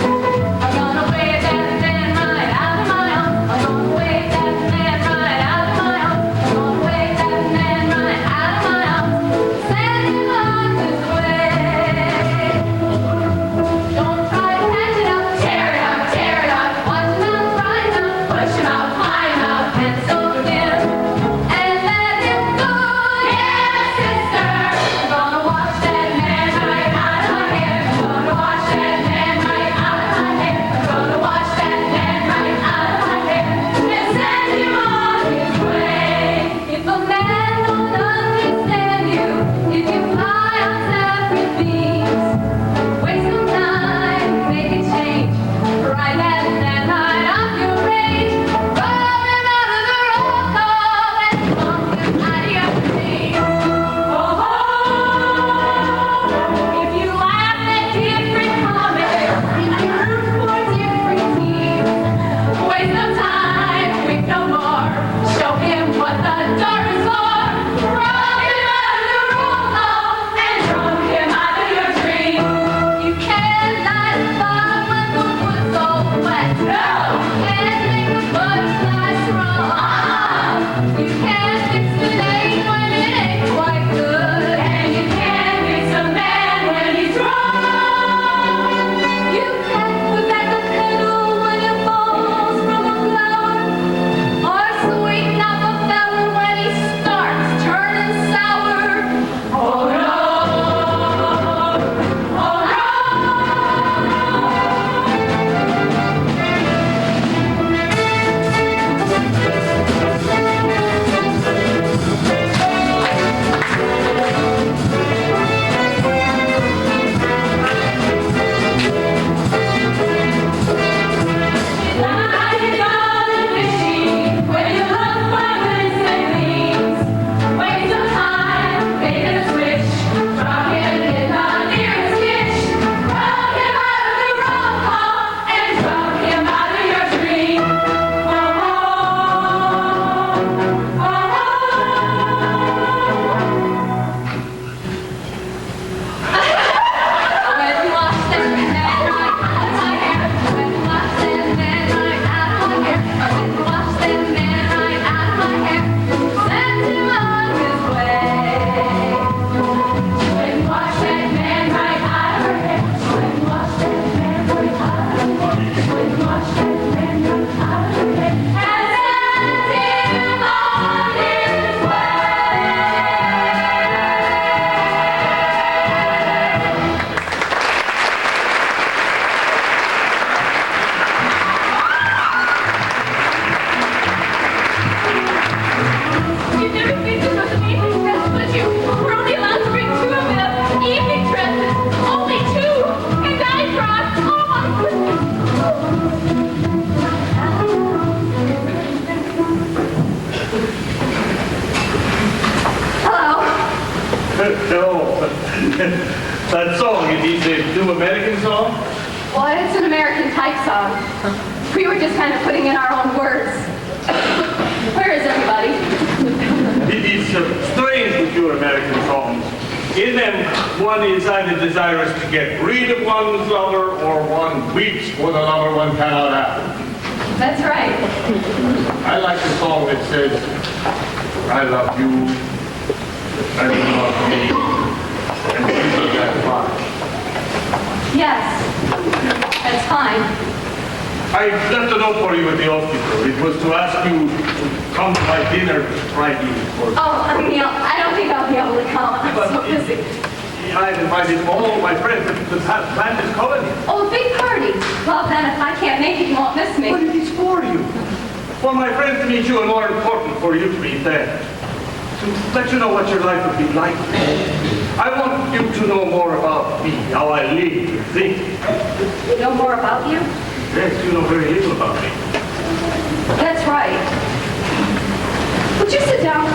Speaker 2: I'm gonna wave that man right out of my arm. I'm gonna wave that man right out of my arm. I'm gonna wave that man right out of my arm. Send him on his way. Don't try to patch it up. Tear it up, tear it up. Watch him out, rise up. Push him out, climb out, and soak him. And let him go. Yeah, sister. I'm gonna wash that man right out of my hair. I'm gonna wash that man right out of my hair. I'm gonna wash that man right out of my hair. And send him on his way. If a man don't understand you, if you fly on separate beams, waste some time, make a change. Right that man right off your range. Rub him out of the roll call and bump him out of your dreams. Oh, if you laugh at different comments, if you root for different teams, waste no time, wait no more. Show him what the door is for. Rub him out of the roll call and drum him out of your dreams. You can't light a fire when the wood's all wet. No! Can't make a butterfly strong. You can't fix the name when it ain't quite good. And you can't fix a man when he's wrong. You can't put back a petal when it falls from a flower. Or sweeten up a fella when he starts.
Speaker 1: No. That song, it is a new American song?
Speaker 2: Well, it's an American type song. We were just kind of putting in our own words. Where is everybody?
Speaker 1: It is strange with your American songs. In them, one is either desirous to get rid of one's lover or one weeps for the lover one cannot have.
Speaker 2: That's right.
Speaker 1: I like the song that says, I love you, and you love me, and things like that fine.
Speaker 2: Yes, that's fine.
Speaker 1: I left a note for you at the hospital. It was to ask you to come to my dinner Friday.
Speaker 2: Oh, I don't think I'll be able to come. I'm so busy.
Speaker 1: I've invited all my friends. The plan is covered.
Speaker 2: Oh, a big party. Well, then, if I can't make it, you won't miss me.
Speaker 1: What it is for you? For my friends to meet you, and more important, for you to meet them. To let you know what your life would be like. I want you to know more about me, how I live and think.
Speaker 2: You know more about you?
Speaker 1: Yes, you know very little about me.
Speaker 2: That's right. Would you sit down?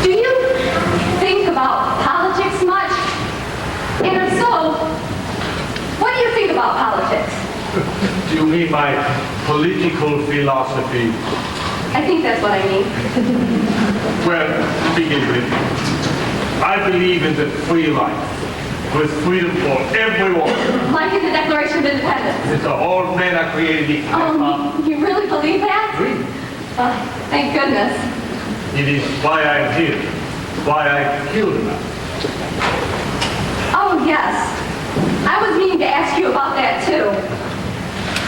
Speaker 2: Do you think about politics much? And if so, what do you think about politics?
Speaker 1: Do you mean my political philosophy?
Speaker 2: I think that's what I mean.
Speaker 1: Well, to begin with, I believe in the free life, with freedom for everyone.
Speaker 2: Like in the Declaration of Independence.
Speaker 1: It's all men are created equal.
Speaker 2: Oh, you really believe that?
Speaker 1: Really?
Speaker 2: Thank goodness.
Speaker 1: It is why I am here, why I killed him.
Speaker 2: Oh, yes. I was meaning to ask you about that, too.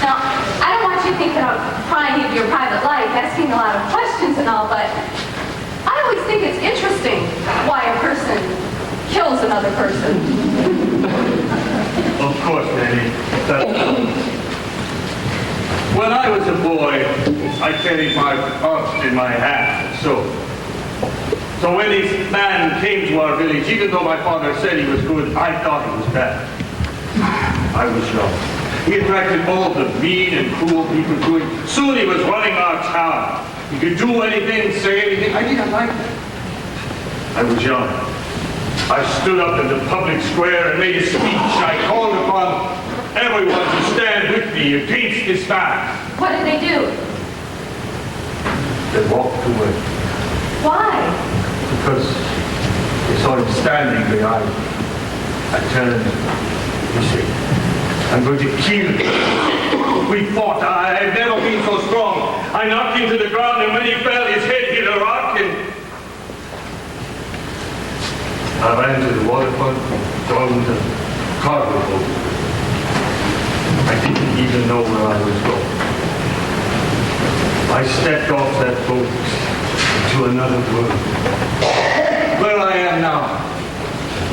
Speaker 2: Now, I don't want you thinking I'm prying into your private life, asking a lot of questions and all, but I always think it's interesting why a person kills another person.
Speaker 1: Of course, Danny. When I was a boy, I carried my arms in my hand, so when this man came to our village, even though my father said he was good, I thought he was bad. I was young. He attracted all the mean and cruel people to him. Soon he was running our town. He could do anything, say anything. I didn't like that. I was young. I stood up in the public square and made a speech. I called upon everyone to stand with me against this man.
Speaker 2: What did they do?
Speaker 1: They walked away.
Speaker 2: Why?
Speaker 1: Because they saw him standing behind me. I turned, you see, I'm going to kill him. We fought. I've never been so strong. I knocked him to the ground, and when he fell, his head hit a rock, and I ran to the waterfront and joined the cargo boat. I didn't even know where I was going. I stepped off that boat into another world. Where I am now,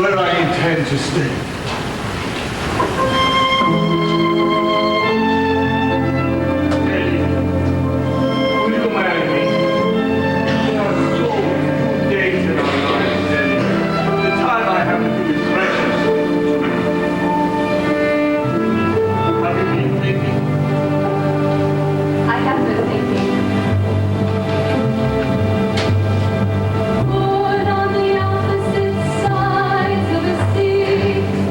Speaker 1: where I intend to stay.
Speaker 2: Put on the opposite sides of a sea.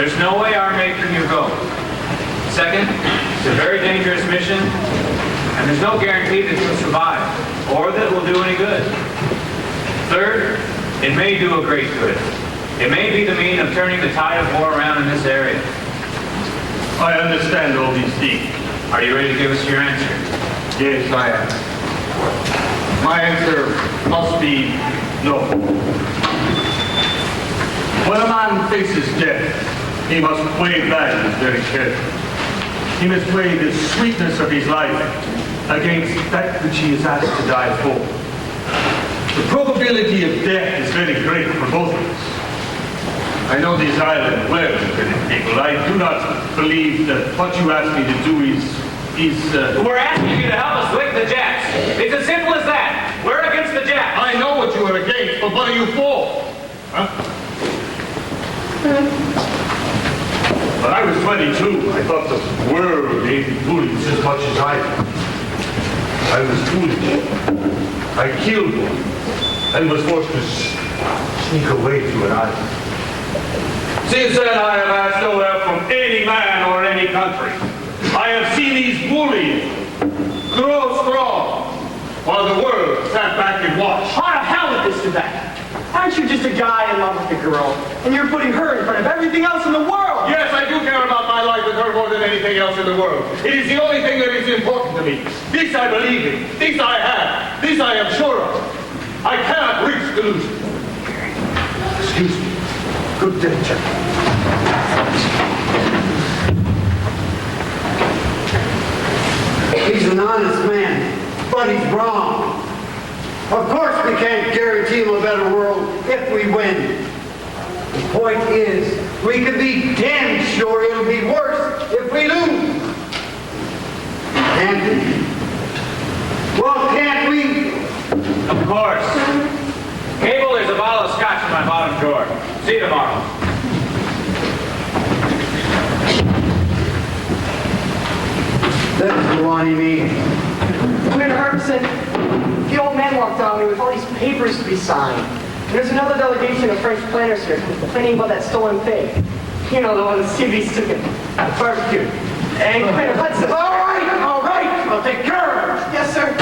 Speaker 7: There's no way our making you go. Second, it's a very dangerous mission, and there's no guarantee that you'll survive, or that it will do any good. Third, it may do a great good. It may be the mean of turning the tide of war around in this area.
Speaker 1: I understand all these things.
Speaker 7: Are you ready to give us your answer?
Speaker 1: Yes, I am. My answer must be no. When a man faces death, he must weigh that very carefully. He must weigh the sweetness of his life against that which he is asked to die for. The probability of death is very great for both of us. I know this island well, people. I do not believe that what you asked me to do is
Speaker 7: We're asking you to help us lick the Japs. It's as simple as that. We're against the Japs.
Speaker 1: I know what you are against, but what are you for? Huh? When I was 22, I thought the world hated bullies as much as I did. I was foolish. I killed one and was forced to sneak away to an island. Since then, I have asked no help from any man or any country. I have seen these bullies grow strong while the world sat back and watched.
Speaker 8: How the hell did this do that? Aren't you just a guy in love with a girl, and you're putting her in front of everything else in the world?
Speaker 1: Yes, I do care about my life with her more than anything else in the world. It is the only thing that is important to me. This I believe in. This I have. This I am sure of. I cannot reach delusion. Excuse me. Good day, gentlemen.
Speaker 9: He's an honest man, but he's wrong. Of course we can't guarantee him a better world if we win. The point is, we can be damn sure it'll be worse if we lose. Can't we? Well, can't we?
Speaker 7: Of course. Cable, there's a bottle of scotch in my bottom drawer. See you tomorrow.
Speaker 9: That's the one you mean.
Speaker 10: Commander Harbison, the old man walked on me with all these papers to be signed. And there's another delegation of French planners here complaining about that stolen pig. You know, the one that CB's took at the barbecue. And Commander Hudson, all right, I'll take care of it. Yes, sir.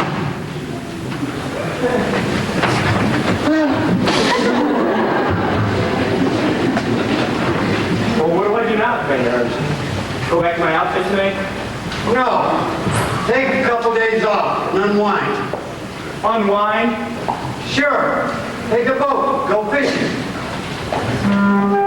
Speaker 8: Well, what do I do now, Commander Harbison? Go back to my outfit today?
Speaker 9: No. Take a couple days off and unwind.
Speaker 8: Unwind?
Speaker 9: Sure. Take a boat. Go fishing.
Speaker 6: Amen.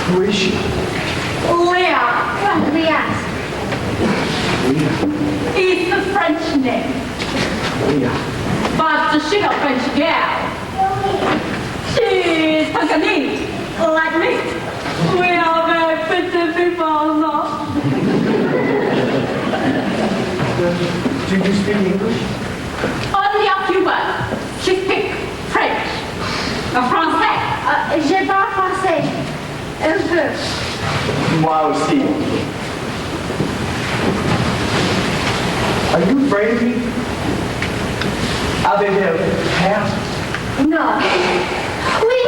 Speaker 8: Who is she?
Speaker 3: Leah
Speaker 4: Leah.
Speaker 3: is the French name, but she's a French girl. She's Paganini, like me. We are very pretty people, no?
Speaker 8: Do you speak English?
Speaker 3: Only a few words. She speaks French, français.
Speaker 4: Je parle français. Un peu.
Speaker 8: Moi aussi. Are you afraid of me? Avec le past?
Speaker 4: Non. Oui.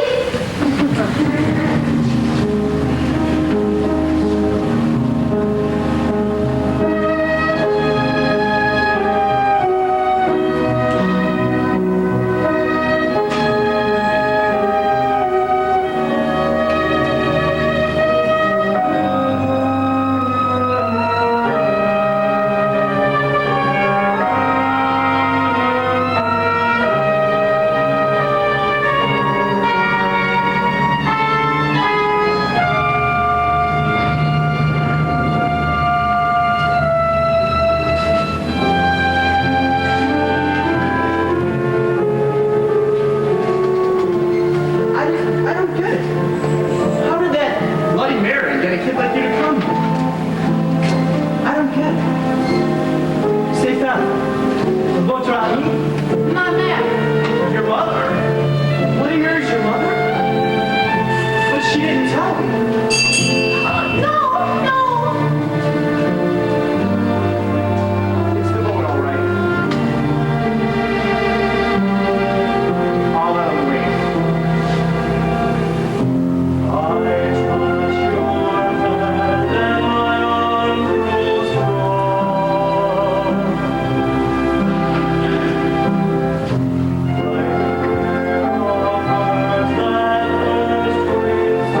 Speaker 10: I don't get it. How did that Bloody Mary get a kid like you to come here? I don't get it.
Speaker 8: C'est ça. Votre ami?
Speaker 3: Ma mère.
Speaker 8: Your mother? Bloody Mary's your mother? But she didn't tell me.
Speaker 3: No.
Speaker 8: It's the boat, all right. All out of the way. I touch your hand and my arm grows warm. Like a bird that first raised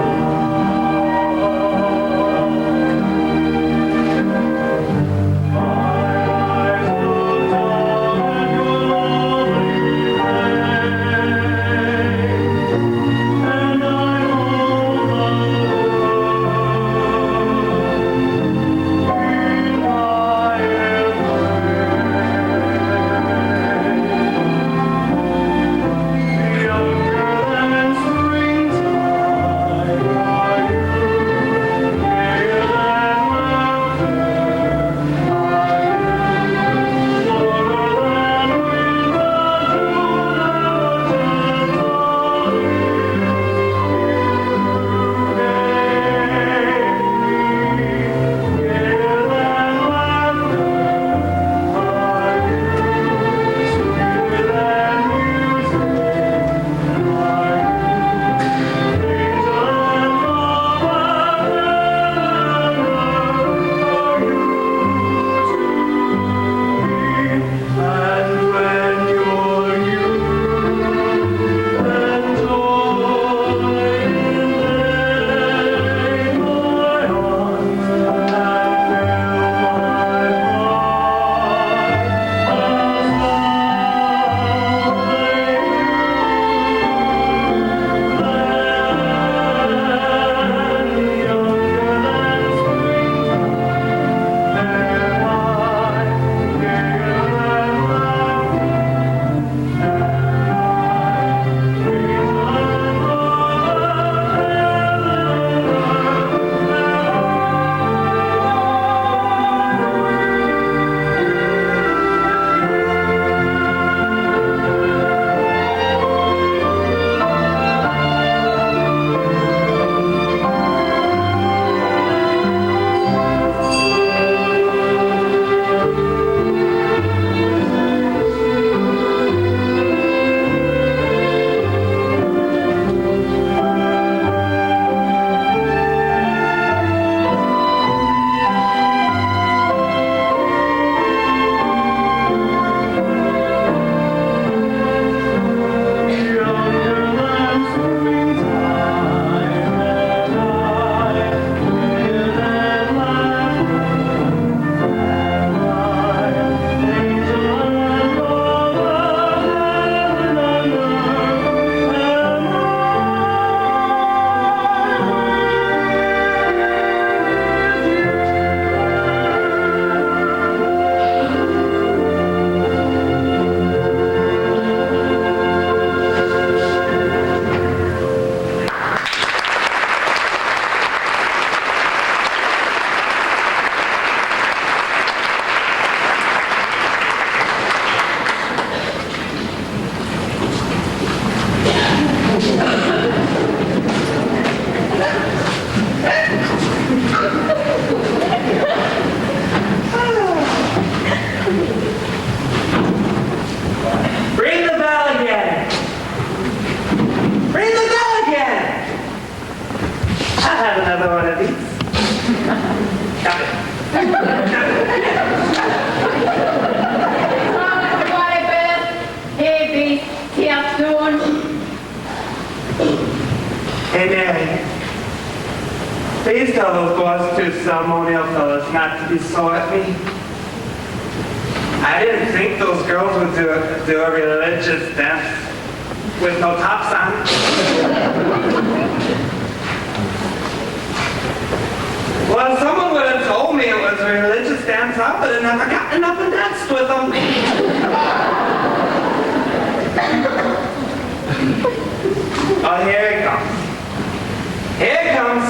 Speaker 8: have another one of these. Got it. Hey, Mary. Please tell those boys to ceremonial fellas not to be sore at me. I didn't think those girls would do a religious dance with no tops on. Well, if someone would have told me it was a religious dance, I would have never gotten up and danced with them. Oh, here it comes. Here it comes.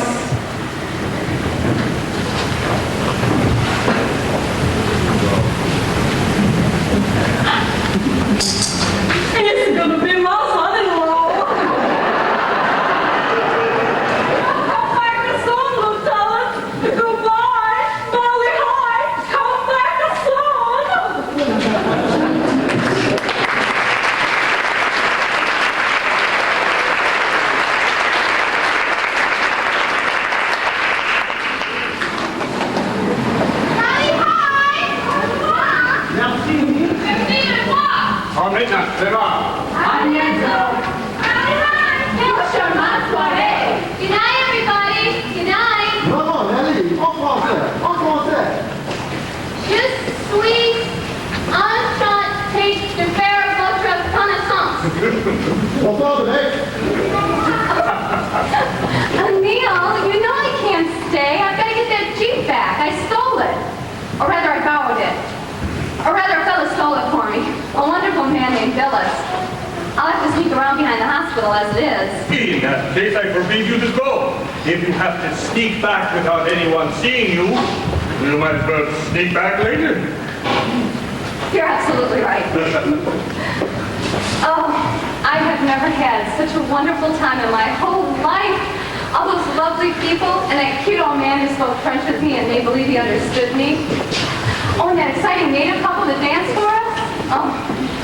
Speaker 3: It's gonna be my son-in-law. Come back to soon, Lieutenant. Goodbye. Valley High. Come back soon.
Speaker 1: En midnatt, det var.
Speaker 2: Good night, everybody. Good night.
Speaker 9: Non, non, Nelly, en français, en français.
Speaker 2: Je suis enchantée de faire votre connaissance.
Speaker 9: Bonsoir, mec.
Speaker 2: Neil, you know I can't stay. I've got to get that Jeep back. I stole it. Or rather, I borrowed it. Or rather, a fellow stole it for me. A wonderful man named Billis. I'll have to sneak around behind the hospital as it is.
Speaker 1: In that case, I forbid you to go. If you have to sneak back without anyone seeing you, you might as well sneak back later.
Speaker 2: You're absolutely right. Oh, I have never had such a wonderful time in my whole life. All those lovely people and that cute old man who spoke French with me and made believe he understood me. Oh, and that exciting native couple that danced for us. Oh,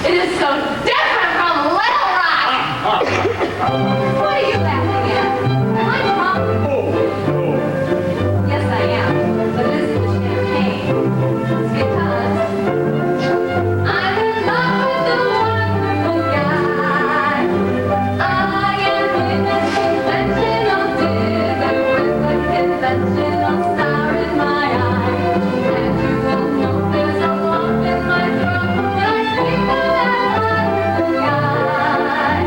Speaker 2: it is so different from Little Rock. What are you laughing at? Am I drunk?
Speaker 1: Oh,
Speaker 2: Yes, I am. But it isn't the champagne. It's because I'm in love with a wonderful guy. I am in a conventional digger with a conventional star in my eye. And you will know there's a lump in my throat when I think of that wonderful guy.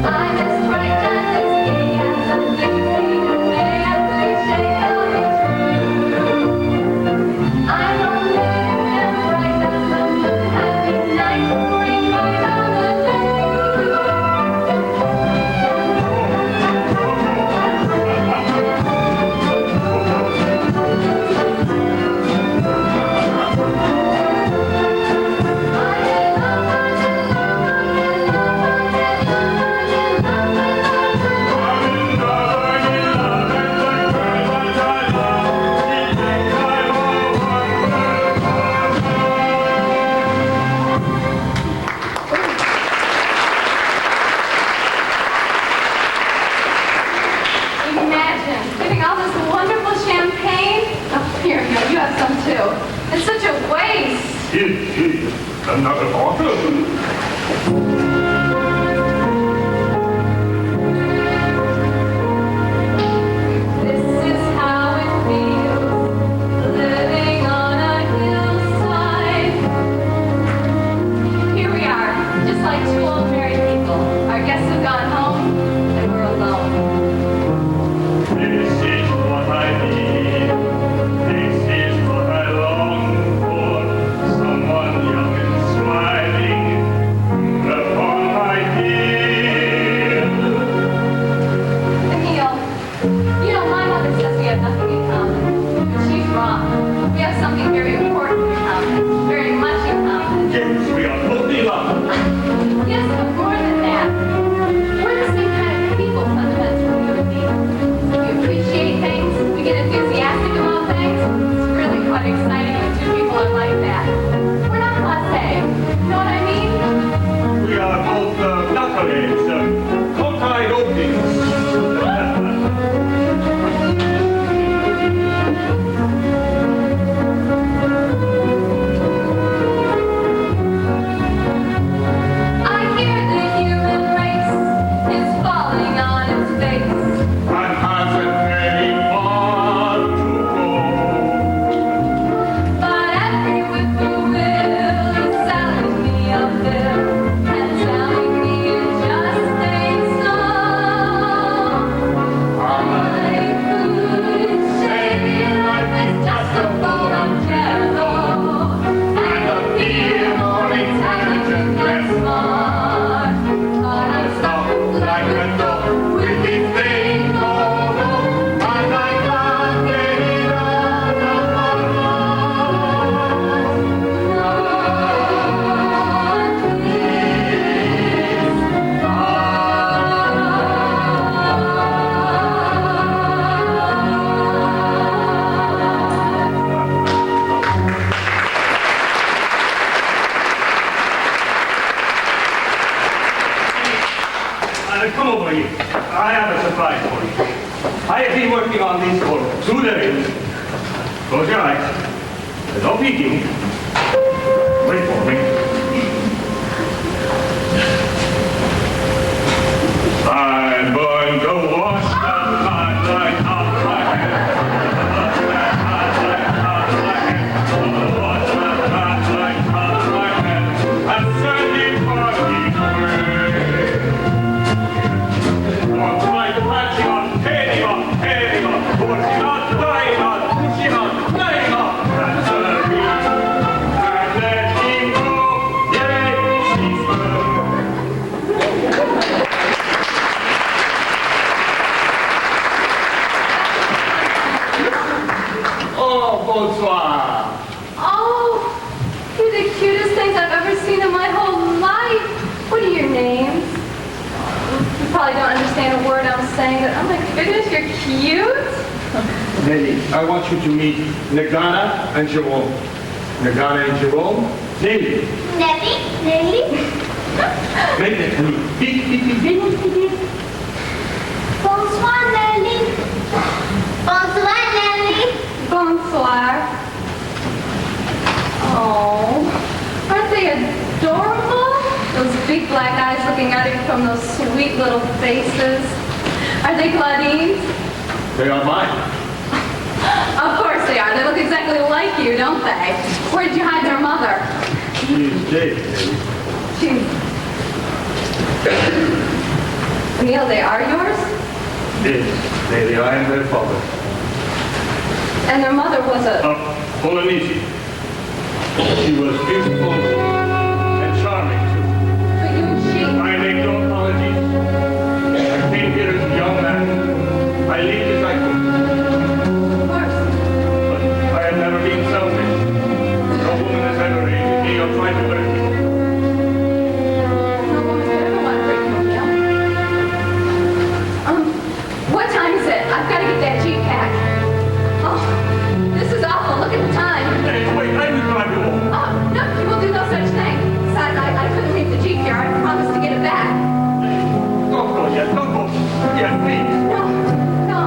Speaker 2: I'm as bright and as gay as a daisy today, and they say I'll be true. I'm a little and bright as the moon, happy night, bring right on the Imagine getting all this wonderful champagne. Oh, here, you have some too. It's such a waste.
Speaker 1: another bottle.
Speaker 2: This is how it feels, living on a hillside. Here we are, just like two old married people. Our guests have gone home, and we're alone.
Speaker 1: This is what I need. This is what I long for. Someone young and smiling. working on this for 2 days. Close your eyes. There's no peeking. Wait for me. I'm going to wash the hot light off my head. Wash that hot light off my head. Wash that hot light off my head. And send it for the away. Don't try to patch him up, heading up, forcing on, dying on, pushing on, flying up. That's a beat. And let him go. Yay, sister. Oh, bonsoir.
Speaker 2: Oh, you're the cutest things I've ever seen in my whole life. What are your names? You probably don't understand a word I'm saying, but oh my goodness, you're cute.
Speaker 1: Nelly, I want you to meet Nagana and Jerome. Nagana and Jerome. Nelly.
Speaker 4: Nelly?
Speaker 1: Make that Nelly. Beep, beep, beep, beep.
Speaker 4: Bonsoir, Nelly. Bonsoir, Nelly.
Speaker 2: Bonsoir. Oh, aren't they adorable? Those big black eyes looking at you from those sweet little faces. Are they Claudines?
Speaker 1: They are mine.
Speaker 2: Of course they are. They look exactly like you, don't they? Where did you hide their mother?
Speaker 1: She is dead, Nelly.
Speaker 2: She's... Neil, they are yours?
Speaker 1: Yes, Nelly, I am their father.
Speaker 2: And their mother was a...
Speaker 1: Polynesian. She was beautiful and charming, too.
Speaker 2: But you and she...
Speaker 1: I make no apologies. I came here as a young man. I lived as I could.
Speaker 2: Of course.
Speaker 1: But I have never been selfish. No woman has ever hated me or tried to hurt me.
Speaker 2: No woman would ever want to break you, Neil. What time is it? I've got to get that Jeep packed. Oh, this is awful. Look at the time.
Speaker 1: Hey, wait, I will drive you home.
Speaker 2: Oh, no, you will do no such thing. Besides, I couldn't leave the Jeep here. I promised to get it back.
Speaker 1: Don't go yet, don't go. Yes, please.
Speaker 2: No,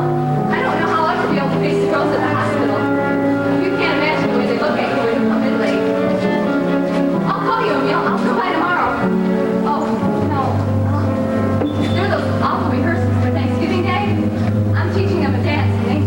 Speaker 2: I don't know how I'll ever be able to face the girls at the hospital. You can't imagine the way they look at you when you come in late. I'll call you, Emil. I'll come by tomorrow. Oh, no. There are those awful rehearsals for Thanksgiving Day. I'm teaching them a dance, and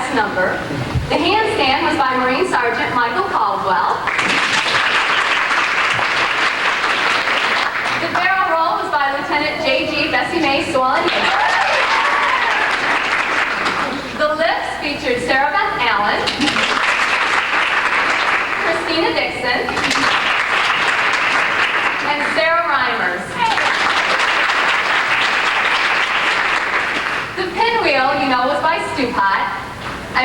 Speaker 2: best number. The handstand was by Marine Sergeant Michael Caldwell. The barrel roll was by Lieutenant J.G. Bessie Mae Swallen. The lifts featured Sarah Beth Allen, Christina Dixon, and Sarah Reimers. The pinwheel, you know, was by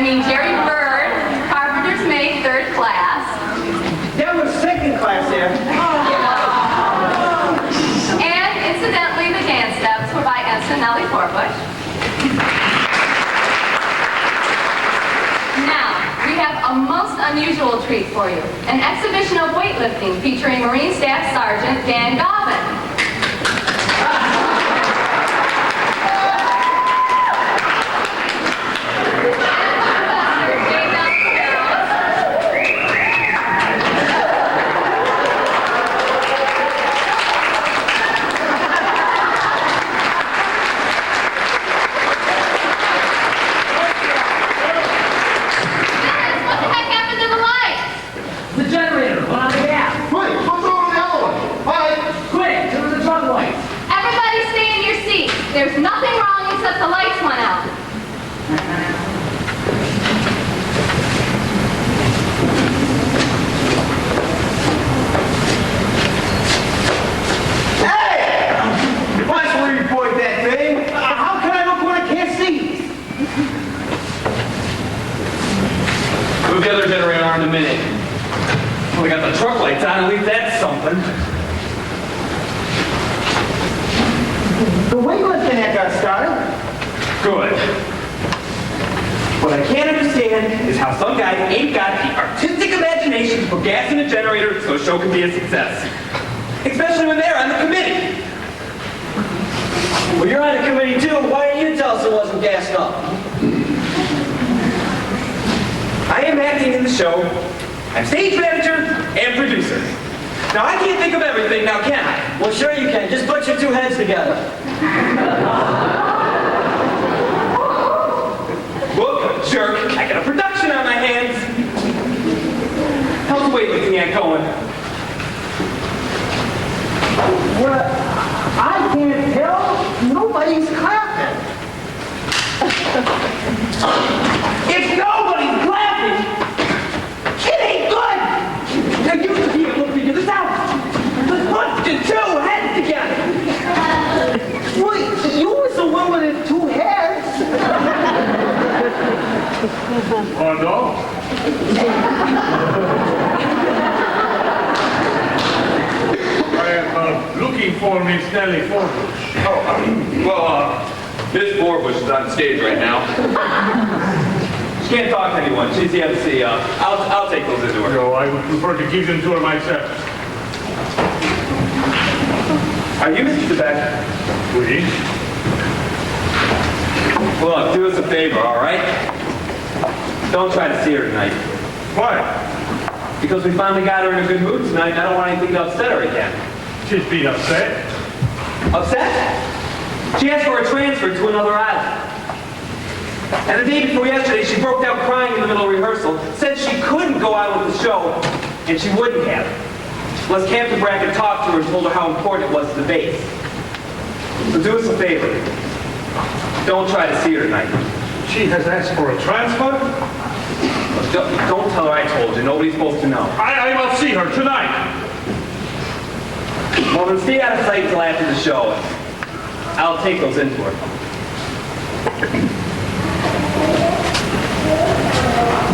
Speaker 2: Jerry Bird, Carpenter's Mate, 3rd class.
Speaker 10: That was 2nd class there.
Speaker 2: And incidentally, the dance steps were by Ensign Nellie Forbush. Now, we have a most unusual treat for you. An exhibition of weightlifting featuring Marine Staff Sergeant Dan Gobbin. There's nothing wrong except the lights went out.
Speaker 8: Hey! Watch where you point that thing. How can I look when I can't see?
Speaker 5: Move the other generator on in a minute. We got the truck lights on, at least that's something.
Speaker 8: The weightlifting that got started.
Speaker 5: Good. What I can't understand is how some guy ain't got the artistic imagination to put gas in a generator so a show can be a success. Especially when they're on the committee.
Speaker 10: Well, you're on the committee too. Why didn't you tell us it wasn't gassed up?
Speaker 5: I am acting in the show. I'm stage manager and producer. Now, I can't think of everything, now can I?
Speaker 10: Well, sure you can. Just put your two heads together.
Speaker 5: Whoop, jerk. I got a production on my hands. How's the weightlifting act going?
Speaker 8: Well, I can't tell. Nobody's clapping.
Speaker 5: If nobody's clapping, it ain't good. Now, you should be able to figure this out. Let's put the two heads together.
Speaker 8: Wait, you was the one with the two heads.
Speaker 1: Oh, no? I am looking for Miss Nellie Forbush.
Speaker 7: Miss Forbush is on stage right now.
Speaker 5: She can't talk to anyone. She's the MC. I'll take those into her.
Speaker 1: No, I would prefer to give them to her myself.
Speaker 5: Are you Mr. Beck?
Speaker 1: Oui?
Speaker 5: Look, do us a favor, all right? Don't try to see her tonight.
Speaker 1: Why?
Speaker 5: Because we finally got her in a good mood tonight, and I don't want anything to upset her again.
Speaker 1: She's been upset.
Speaker 5: Upset? She asked for a transfer to another island. And the day before yesterday, she broke down crying in the middle of rehearsal, said she couldn't go out with the show, and she wouldn't have. Unless Captain Brackett talked to her and told her how important it was to the base. So do us a favor. Don't try to see her tonight.
Speaker 1: She has asked for a transfer?
Speaker 5: Don't tell her I told you. Nobody's supposed to know.
Speaker 1: I will see her tonight.
Speaker 5: Well, then stay out of sight until after the show. I'll take those into her.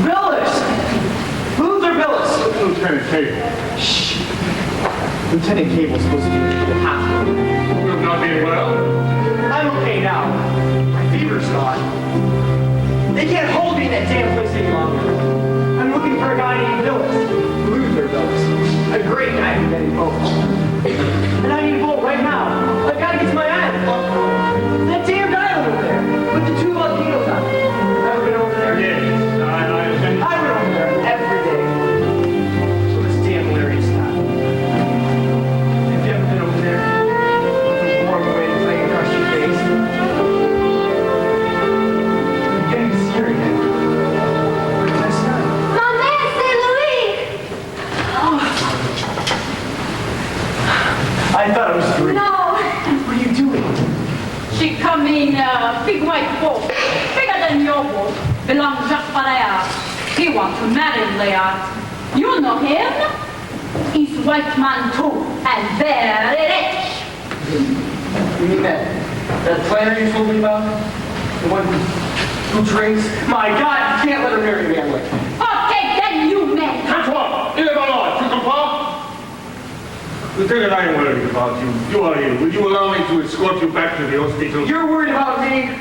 Speaker 8: Billis! Luther Billis!
Speaker 1: Lieutenant Cable.
Speaker 8: Shh. Lieutenant Cable's supposed to be in the hospital.
Speaker 1: You've not been well?
Speaker 8: I'm okay now. My fever's gone. They can't hold me in that damn place any longer. I'm looking for a guy named Billis. Luther Billis. A great guy for getting boats. And I need a boat right now. I've got to get to my island. That damned island over there. With the 2 volcanoes on it. Ever been over there?
Speaker 1: Yes,
Speaker 8: I went over there every day. So this damn hilarious time. Have you ever been over there? The warm wind playing across your face. I'm getting serious.
Speaker 3: what I ask. He wants to marry Leah. You know him? He's white man too, and very rich.
Speaker 10: You mean that planner you told me about? The one who drinks? My God, you can't let her marry a man like that.
Speaker 3: Okay, then you men.
Speaker 1: Francois, il est malade, tu comprends? Lieutenant, I am worried about you. You are ill. Will you allow me to escort you back to the hospital?
Speaker 10: You're worried about me?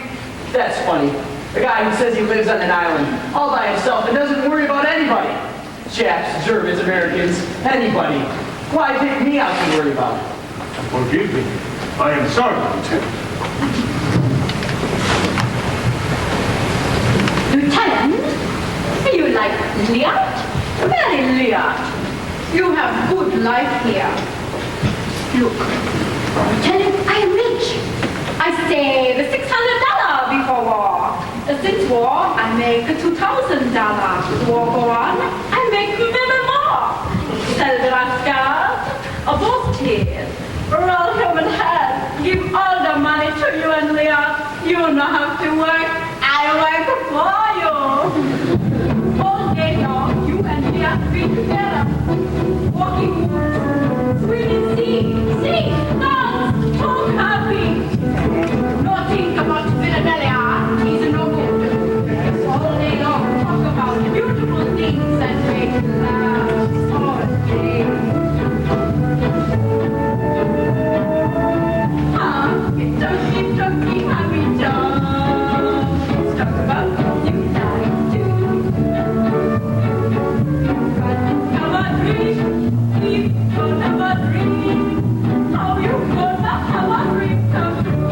Speaker 10: That's funny. A guy who says he lives on an island all by himself and doesn't worry about anybody. Japs, Germans, Americans, anybody. Why pick me out to worry about?
Speaker 1: Forgive me. I am sorry, Lieutenant.
Speaker 3: Lieutenant, you like Liat? Very Liat. You have good life here. Look, Lieutenant, I am rich. I saved $600 before war. Since war, I make $2,000. War go on, I make even more. Sell Raskas, a both tears, roll human head, give all the money to you and Leah. You don't have to work, I work for you. All day long, you and Leah be together, walking, swimming, sing, dance, talk happy. No think about Philadelphia, he's no good. All day long, talk about beautiful things and make laugh all day. Talking, happy talk. Let's talk about you like to. Come on, dream, keep gonna dream. How you gonna have a dream come true?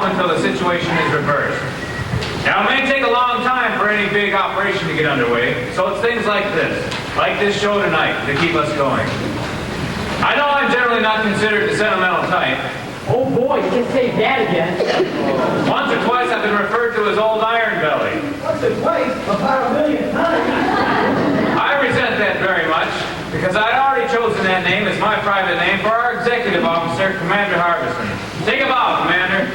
Speaker 7: until the situation is reversed. Now, it may take a long time for any big operation to get underway, so it's things like this show tonight, to keep us going. I know I'm generally not considered the sentimental type.
Speaker 10: Oh boy, you can say that again.
Speaker 7: Once or twice I've been referred to as Old Iron Belly.
Speaker 10: Once or twice, about 1,000,000 times.
Speaker 7: I resent that very much, because I'd already chosen that name as my private name for our executive officer, Commander Harbison. Take a bow, Commander.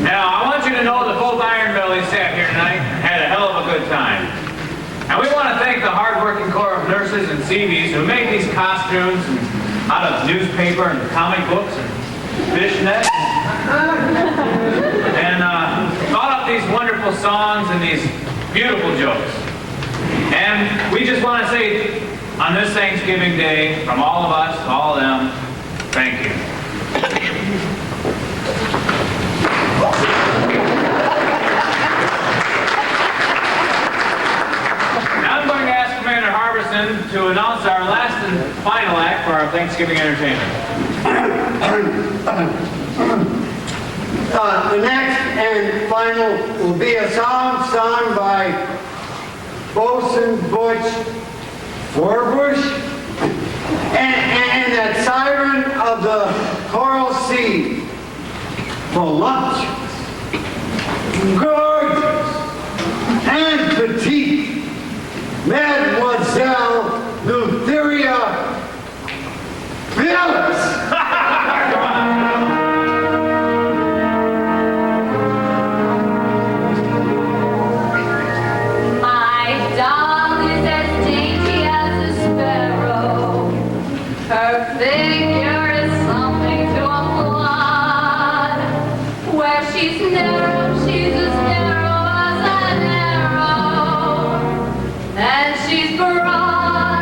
Speaker 7: Now, I want you to know that both Iron Bellies sat here tonight and had a hell of a good time. And we want to thank the hard-working corps of nurses and CVs who made these costumes out of newspaper and comic books and fishnet. And thought up these wonderful songs and these beautiful jokes. And we just want to say, on this Thanksgiving Day, from all of us to all of them, thank you. Now I'm going to ask Commander Harbison to announce our last and final act for our Thanksgiving entertainment.
Speaker 9: The next and final will be a song sung by Bosun Butch Forbush and that siren of the Coral Sea. Voluptuous, gorgeous, and petite, Mademoiselle Lutheria Phyllis.
Speaker 2: My doll is as dainty as a sparrow. Her figure is something to applaud. Where she's narrow, she's as narrow as an arrow. And she's broad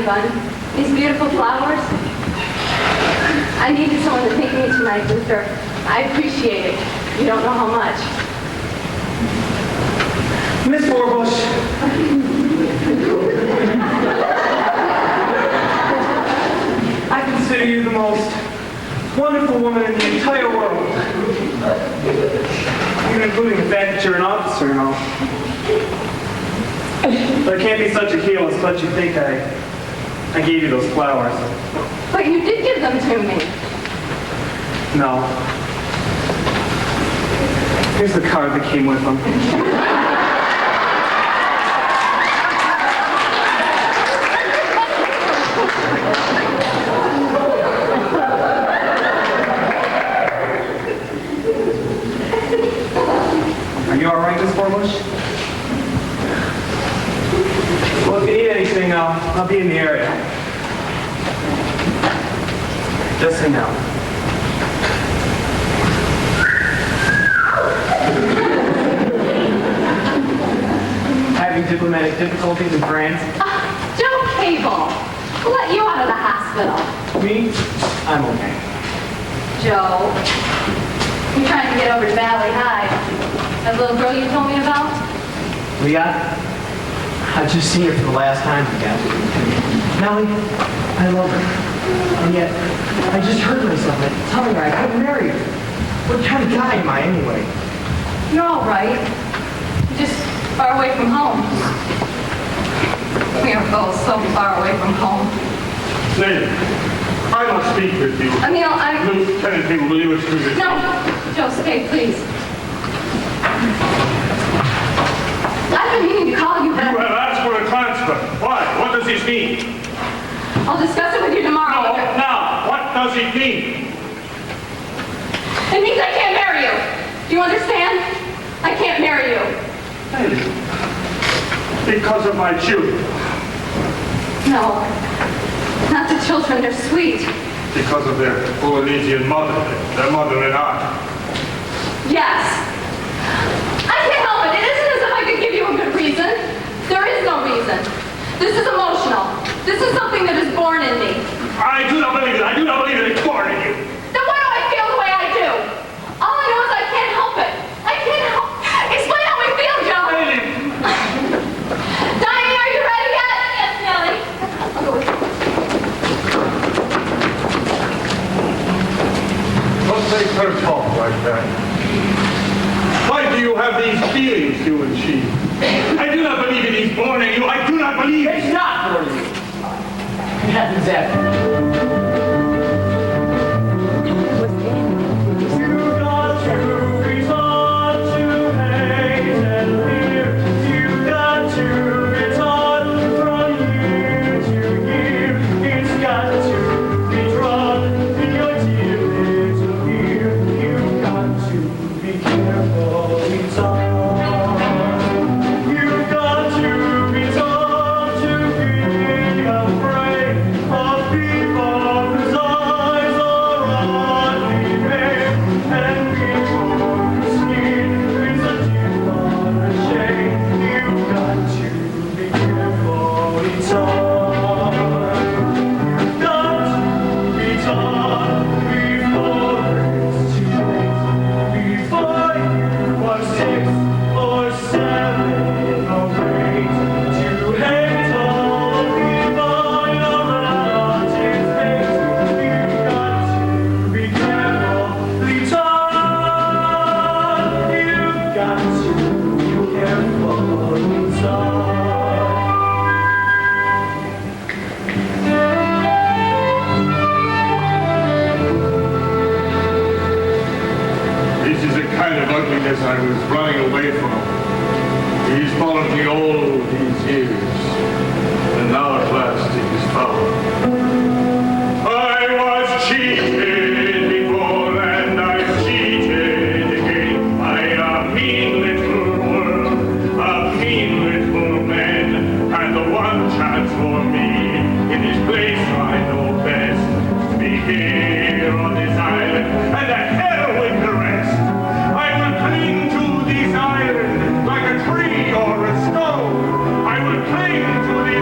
Speaker 2: Keven. These beautiful flowers. I needed someone to take me to my Luther. I appreciate it. You don't know how much.
Speaker 8: Miss Borbush, I consider you the most wonderful woman in the entire world. Even including the fact that you're an officer and all. But I can't be such a heel as to let you think I gave you those flowers.
Speaker 2: But you did give them to me.
Speaker 8: No. Here's the card that came with them. Are you all right, Miss Borbush? Well, if you need anything, I'll be in the area. Just so you know. Having diplomatic difficulties in France?
Speaker 2: Joe Cable, who let you out of the hospital?
Speaker 8: Me? I'm okay.
Speaker 2: Joe, you're trying to get over to Valley High. That little girl you told me about?
Speaker 8: Leah? I've just seen her for the last time again. Nellie, I love her. And yet, I just heard myself telling her I couldn't marry her. What kind of guy am I anyway?
Speaker 2: You're all right. You're just far away from home. We are both so far away from home.
Speaker 1: Lynn, I must speak with you.
Speaker 2: Emil,
Speaker 1: Lieutenant Hill, will you excuse me?
Speaker 2: No, Joe, stay, please. I've been meaning to call you,
Speaker 1: You
Speaker 2: but
Speaker 1: have asked for a transfer. Why? What does this mean?
Speaker 2: I'll discuss it with you tomorrow.
Speaker 1: No, now. What does it mean?
Speaker 2: It means I can't marry you. Do you understand? I can't marry you.
Speaker 1: Because of my children.
Speaker 2: No, not the children. They're sweet.
Speaker 1: Because of their Polynesian mother, their mother and I.
Speaker 2: Yes. I can't help it. It isn't as if I could give you a good reason. There is no reason. This is emotional. This is something that is born in me.
Speaker 1: I do not believe it. I do not believe it. It's born in you.
Speaker 2: Then why do I feel the way I do? All I know is I can't help it. I can't help. Explain how I feel, Joe. Diane, are you ready yet? Yes, Nellie. I'll go with you.
Speaker 1: Don't make her talk like that. Why do you have these feelings, you and she? I do not believe it is born in you. I do not believe it.
Speaker 8: It's not born in you. It happens after.
Speaker 1: As I was running away from him. He's followed me all these years, and now at last he is found. I was cheated before, and I'm cheated again by a mean little world, a mean little man, and the one chance for me in this place I know best to be here on this island, and the hell with the rest. Cling to this island like a tree or a stone. I will cling to the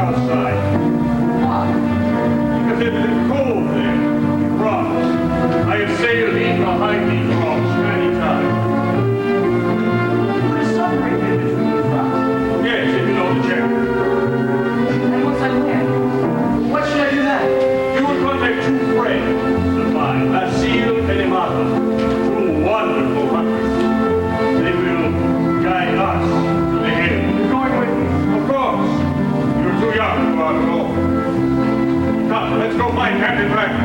Speaker 1: outside.
Speaker 10: Why?
Speaker 1: Because it's cold there. Rocks. I have sailed in behind these rocks many times.
Speaker 10: Put a submarine in between these rocks.
Speaker 1: Yes, if you know the chapter.
Speaker 10: And once I land, what should I do then?
Speaker 1: You will contact two friends of mine, Basil and Amato. Two wonderful hunters. They will guide us to the hill.
Speaker 10: You're going with me.
Speaker 1: Of course. You're too young to go out alone. Come, let's go find Captain Dragon.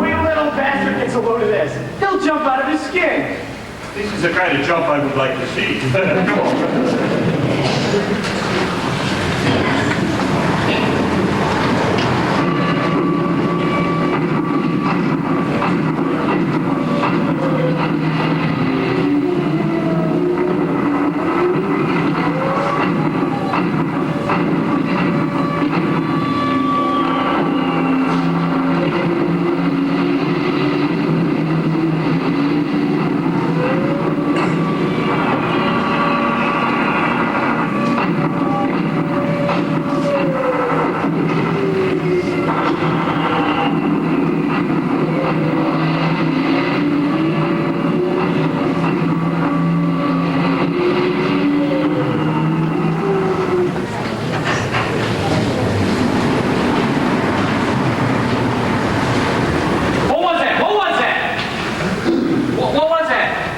Speaker 10: Wait a little bastard gets a load of this. He'll jump out of his skin.
Speaker 1: This is the kind of jump I would like to see. Come on.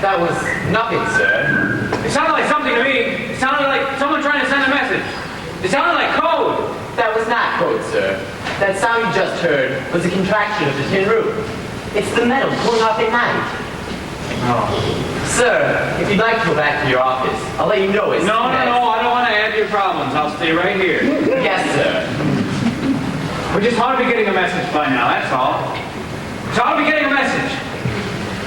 Speaker 5: That was nothing, sir.
Speaker 7: It sounded like something to me. It sounded like someone trying to send a message. It sounded like code.
Speaker 5: That was not code, sir. That sound you just heard was a contraction of the tin roof. It's the metal pulling off at night.
Speaker 7: Oh.
Speaker 5: Sir, if you'd like to go back to your office, I'll let you know as
Speaker 7: No,
Speaker 5: soon
Speaker 7: no,
Speaker 5: as...
Speaker 7: no. I don't want to add to your problems. I'll stay right here.
Speaker 5: Yes, sir.
Speaker 7: We just ought to be getting a message by now, that's all. So ought to be getting a message.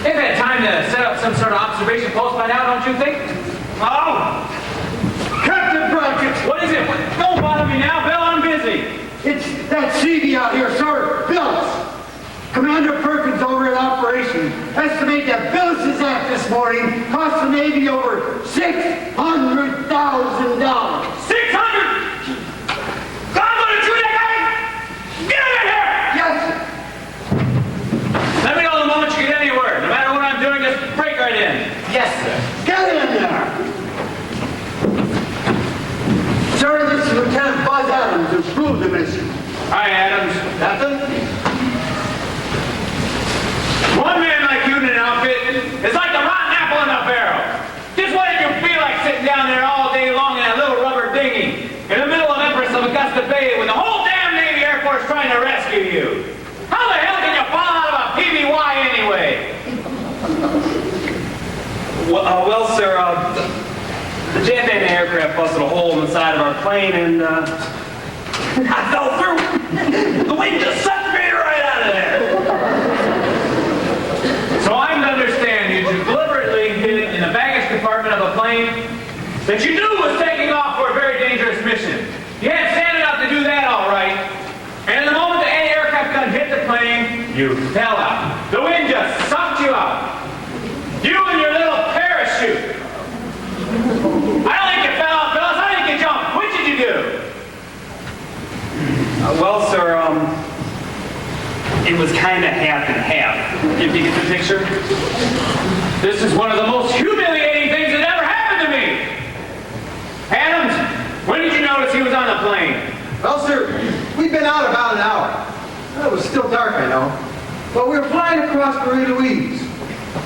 Speaker 7: They've had time to set up some sort of observation post by now, don't you think? Oh!
Speaker 9: Captain Brackett!
Speaker 7: What is it? Don't bother me now, Bill, I'm busy.
Speaker 9: It's that CV out here, sir. Billis. Commander Perkins over at Operation estimate that Billis's act this morning cost the Navy over $600,000.
Speaker 7: 600! I'm gonna shoot that guy! Get him in here!
Speaker 9: Yes, sir.
Speaker 7: Let me know the moment you get anywhere. No matter what I'm doing, just break right in.
Speaker 5: Yes, sir.
Speaker 9: Get in there. Sir, this is Lieutenant Buzz Adams of Crew Division.
Speaker 7: Hi, Adams.
Speaker 9: Captain?
Speaker 7: One man like you in an outfit is like the rotten apple in a barrel. Just what did you feel like sitting down there all day long in that little rubber dinghy in the middle of Empress of Augusta Bay with the whole damn Navy Air Force trying to rescue you? How the hell can you fall out of a PBY anyway?
Speaker 5: Well, sir, the jet aircraft busted a hole in the side of our plane and, I fell through. The wind just sucked me right out of there.
Speaker 7: So I'm to understand you deliberately hid in the baggage compartment of a plane that you knew was taking off for a very dangerous mission. You had stand enough to do that all right. And in the moment the aircraft gun hit the plane, you fell out. The wind just sucked you out. You and your little parachute. I don't think you fell out, Phyllis. I think you jumped. What did you do?
Speaker 5: Well, sir, it was kind of half and half. If you get the picture.
Speaker 7: This is one of the most humiliating things that ever happened to me. Adams, when did you notice he was on the plane?
Speaker 11: Well, sir, we'd been out about an hour. It was still dark, I know. But we were flying across Marie Louise.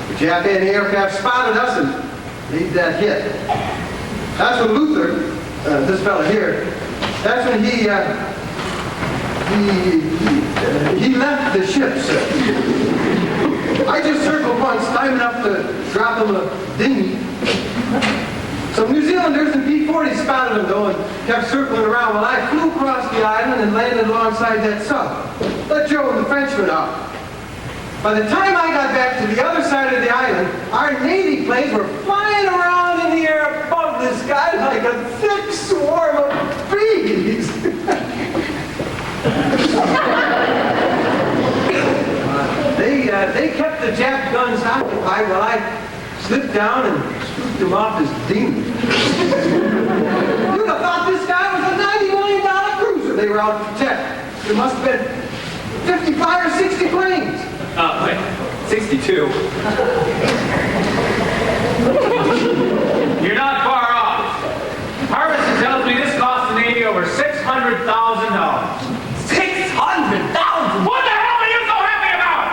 Speaker 11: The Japan aircraft spotted us and made that hit. That's when Luther, this fella here, that's when he left the ship, sir. I just circled once, time enough to drop him a dinghy. Some New Zealanders in P-40 spotted him, though, and kept circling around while I flew across the island and landed alongside that sub. Let Joe and the Frenchman out. By the time I got back to the other side of the island, our Navy planes were flying around in the air above the sky like a thick swarm of bees. They kept the Jap guns occupied while I slipped down and scooped him off his dinghy. You'd have thought this guy was a $90 million cruise they were out to protect. There must have been 55 or 60 planes.
Speaker 5: Wait, 62.
Speaker 7: You're not far off. Harbison tells me this cost the Navy over $600,000.
Speaker 5: 600,000!
Speaker 7: What the hell are you so happy about?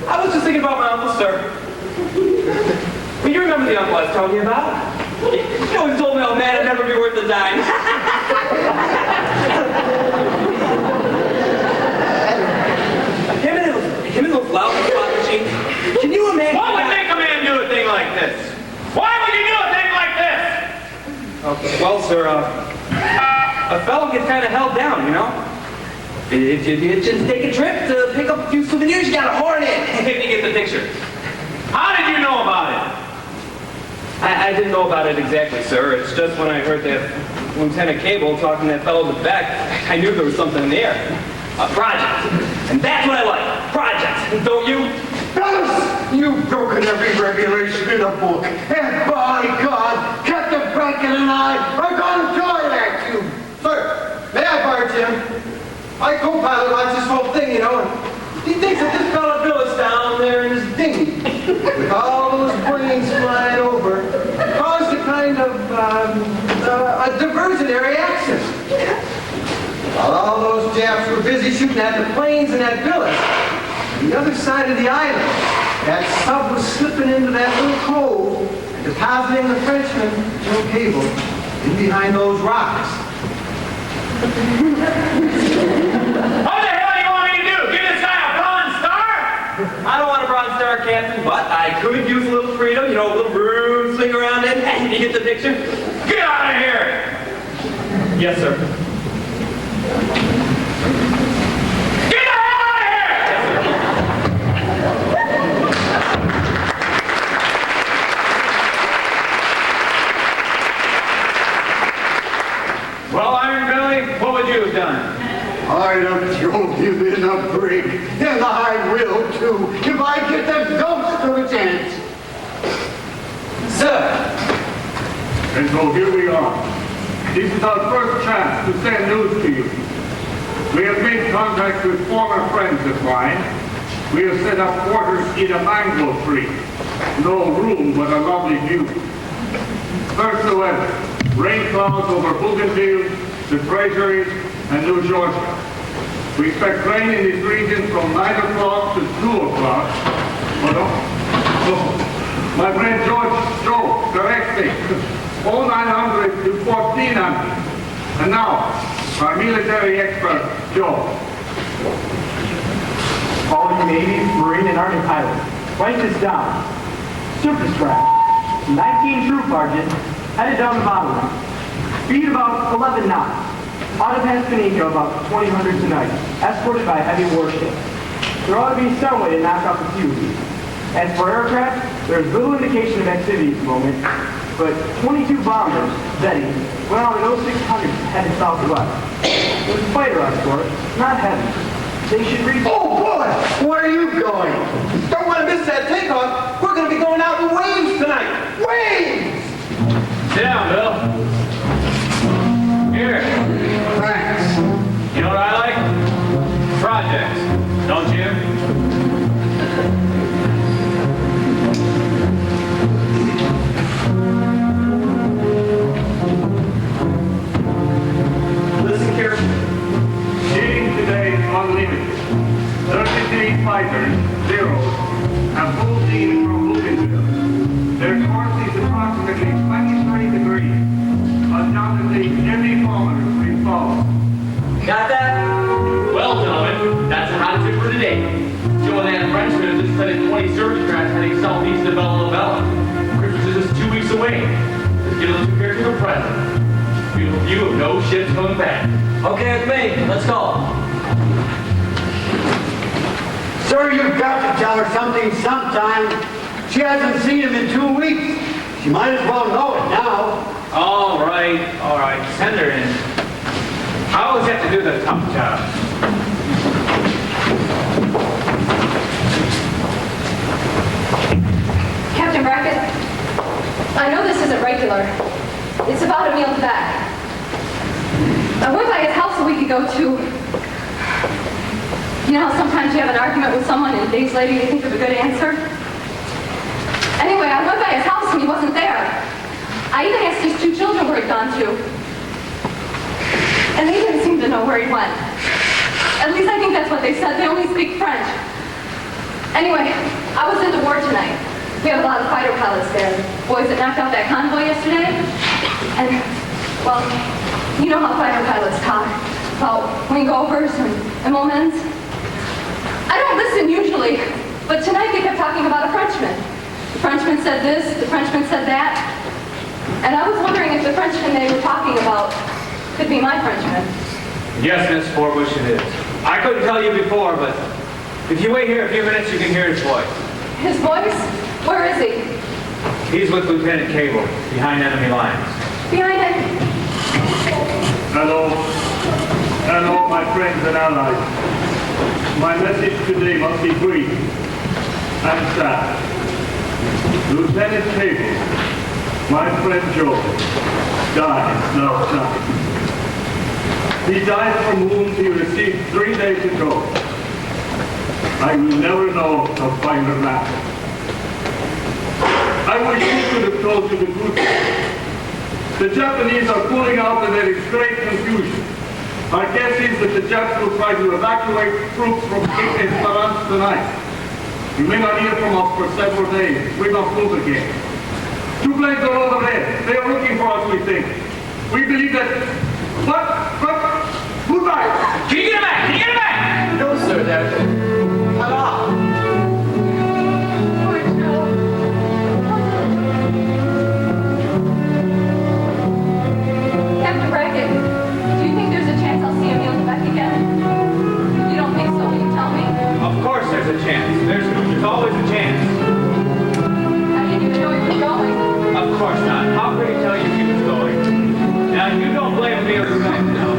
Speaker 5: I was just thinking about my uncle, sir. Well, you remember the uncle I was telling you about? He always told me, oh man, it'd never be worth a dime. him and those loud slot machines. Can you imagine?
Speaker 7: What would make a man do a thing like this? Why would you do a thing like this?
Speaker 5: Okay, well, sir, a fellow gets kind of held down, you know? If you just take a trip to pick up a few souvenirs, you gotta horn it. If you get the picture.
Speaker 7: How did you know about it?
Speaker 5: I didn't know about it exactly, sir. It's just when I heard that Lieutenant Cable talking to that fellow in the back, I knew there was something in the air. A project. And that's what I like. Projects. Don't you?
Speaker 9: Fellas, you've broken every regulation in a book. And by God, Captain Franklin and I are going to join at you.
Speaker 11: Sir, may I borrow Jim? My co-pilot likes this whole thing, you know, and he thinks that this fellow Bill is down there in his dinghy with all those planes flying over caused a kind of a diversionary accident. While all those Japs were busy shooting at the planes and at Billis, on the other side of the island, that sub was slipping into that little cove and depositing the Frenchman, Joe Cable, in behind those rocks.
Speaker 7: What the hell do you want me to do? Give this guy a Bronze Star?
Speaker 5: I don't want a Bronze Star, Captain, but I could use a little freedom, you know, a little room, swing around it, and you get the picture.
Speaker 7: Get out of here!
Speaker 5: Yes, sir.
Speaker 7: Get the hell out of here! Well, Iron Billy, what would you have done?
Speaker 9: I'd have thrown him in a brig, and I will too, if I get the ghost of a chance.
Speaker 5: Sir,
Speaker 1: And so here we are. This is our first chance to send news to you. We have made contact with former friends of mine. We have set up quarters in a mango tree. No room, but a lovely view. First the weather. Rain clouds over Bougainville, the Treasury, and New Georgia. We expect rain in this region from 9 o'clock to 2 o'clock. My friend Joe corrects me. 0900 to 1400. And now, our military expert, Joe.
Speaker 10: All you Navy, Marine, and Army pilots, write this down. Surface craft. 19 troop barges headed down the bottom. Speed about 11 knots. Out of Paspaneco about 2000 tonight, escorted by heavy warships. There ought to be some way to knock out the few of these. As for aircraft, there is little indication of activity at the moment, but 22 bombers, Betty, went out in 0600 headed southwest. It was fighter escort, not heavy. They should reach...
Speaker 9: Oh boy, where are you going?
Speaker 11: Don't want to miss that takeoff. We're going to be going out in waves tonight. Waves!
Speaker 7: Sit down, Bill. Here.
Speaker 9: Thanks.
Speaker 7: You know what I like? Projects. Don't you?
Speaker 5: listen carefully.
Speaker 1: Shooting today is unlimited. 33 fighters, zeros, have moved in from Bougainville. Their course is approximately 23 degrees. Undoubtedly, every kilometer we follow.
Speaker 5: Got that?
Speaker 7: Well, gentlemen, that's a hot tip for today. Joe and that Frenchman has just headed 20 surface crafts heading southeast of Bella Bella. Christmas is just 2 weeks away. Let's get a little compared to the present. Beautiful view of no ships coming back.
Speaker 5: Okay with me. Let's go.
Speaker 9: Sir, you've got to tell her something sometime. She hasn't seen him in 2 weeks. She might as well know it now.
Speaker 7: All right. Send her in. I always have to do the tough job.
Speaker 2: Captain Brackett, I know this isn't regular. It's about Emil's back. I went by his house a week ago. go to. You know how sometimes you have an argument with someone and days later you think of a good answer? Anyway, I went by his house and he wasn't there. I even asked his two children where he'd gone to. And they didn't seem to know where he went. At least I think that's what they said. They only speak French. Anyway, I was into war tonight. We have a lot of fighter pilots there. Boys that knocked out that convoy yesterday. And, well, you know how fighter pilots talk about wingovers and moments. I don't listen usually, but tonight they kept talking about a Frenchman. The Frenchman said this, the Frenchman said that. And I was wondering if the Frenchman they were talking about could be my Frenchman.
Speaker 7: Yes, Miss Forbush, it is. I couldn't tell you before, but if you wait here a few minutes, you can hear his voice.
Speaker 2: His voice? Where is he?
Speaker 7: He's with Lieutenant Cable, behind enemy lines.
Speaker 2: Behind him.
Speaker 1: Hello. Hello, my friends and allies. My message today must be brief and sad. Lieutenant Cable, my friend Joe, died last night. He died from wounds he received 3 days ago. I will never know the final matter. I wish he could have told you the good news. The Japanese are pulling out and there is great confusion. Our guess is that the Japs will try to evacuate troops from Cape Esperance tonight. You may not hear from us for several days. We must move again. Two planes are overhead. They are looking for us, we think. We believe that... But... Goodbye!
Speaker 7: Can you get him back? Can you get him back?
Speaker 8: No, sir, they're cut off.
Speaker 2: Poor Joe. Captain Brackett, do you think there's a chance I'll see Emil back again? You don't think so, will you tell me?
Speaker 7: Of course there's a chance. There's always a chance.
Speaker 2: I didn't even know he was going.
Speaker 7: Of course not. How could he tell you he was going? Now, you don't blame me or Lieutenant, no.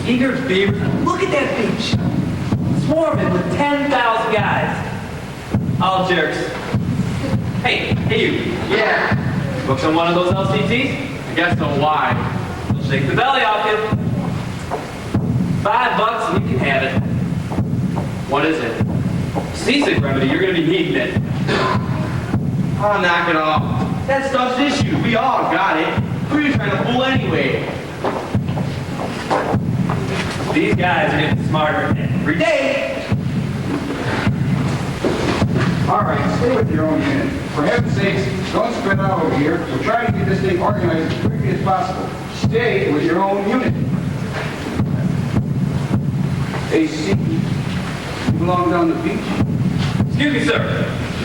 Speaker 5: Eager beavers. Look at that beach. Swarming with 10,000 guys. All jerks. Hey you.
Speaker 8: Yeah.
Speaker 5: Books on one of those LCTs?
Speaker 7: I guess so. Why?
Speaker 5: They'll shake the belly off you. $5 and you can have it.
Speaker 7: What is it?
Speaker 5: Seasick remedy, you're gonna be needing it.
Speaker 7: Oh, knock it off. That stuff's issued. We all got it. Who are you trying to fool anyway?
Speaker 5: These guys are getting smarter every day.
Speaker 12: All right, stay with your own unit. For heaven's sakes, don't spread out over here. We're trying to get this thing organized as quickly as possible. Stay with your own unit. AC, you belong down the beach?
Speaker 5: Excuse me, sir.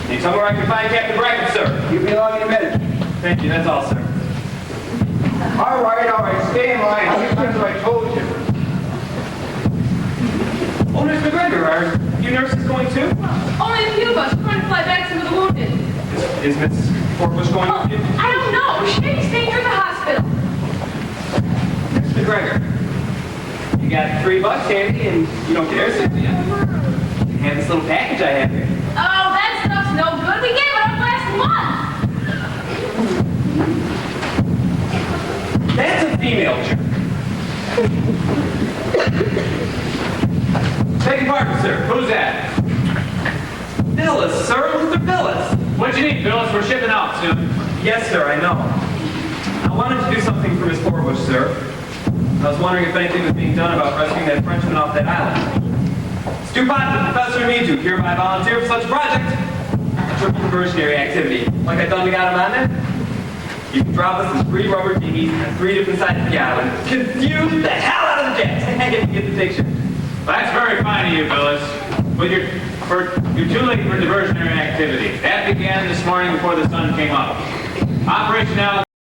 Speaker 5: Can you tell me where I can find Captain Brackett, sir?
Speaker 12: You belong in a minute.
Speaker 5: Thank you, that's all, sir.
Speaker 12: All right, stay in line. How many times have I told you?
Speaker 5: Oh, Nurse McGregor, are you nurses going too?
Speaker 3: Only a few of us. We're trying to fly back some of the wounded.
Speaker 5: Is Miss Forbush going with you?
Speaker 3: I don't know. She may be staying near the hospital.
Speaker 5: Nurse McGregor, you got $3 handy and you don't care, so you can have this little package I have here.
Speaker 3: Oh, that stuff's no good. We gave it up last month.
Speaker 5: That's a female jerk. Beg your pardon, sir.
Speaker 7: Who's that?
Speaker 5: Phyllis, sir. Mr. Phyllis.
Speaker 7: What you need, Phyllis? We're shipping out soon.
Speaker 5: Yes, sir, I know. I wanted to do something for Miss Forbush, sir. I was wondering if anything was being done about rescuing that Frenchman off that island. Stupid, the professor needs you. Hereby volunteer for such a project. A triple diversionary activity. Like I done to got him on there. You can drop us in 3 rubber dinghies on 3 different sides of the island. Confuse the hell out of the jets. You get the picture.
Speaker 7: That's very fine of you, Phyllis. But you're too late for diversionary activity. That began this morning before the sun came up. Operation now.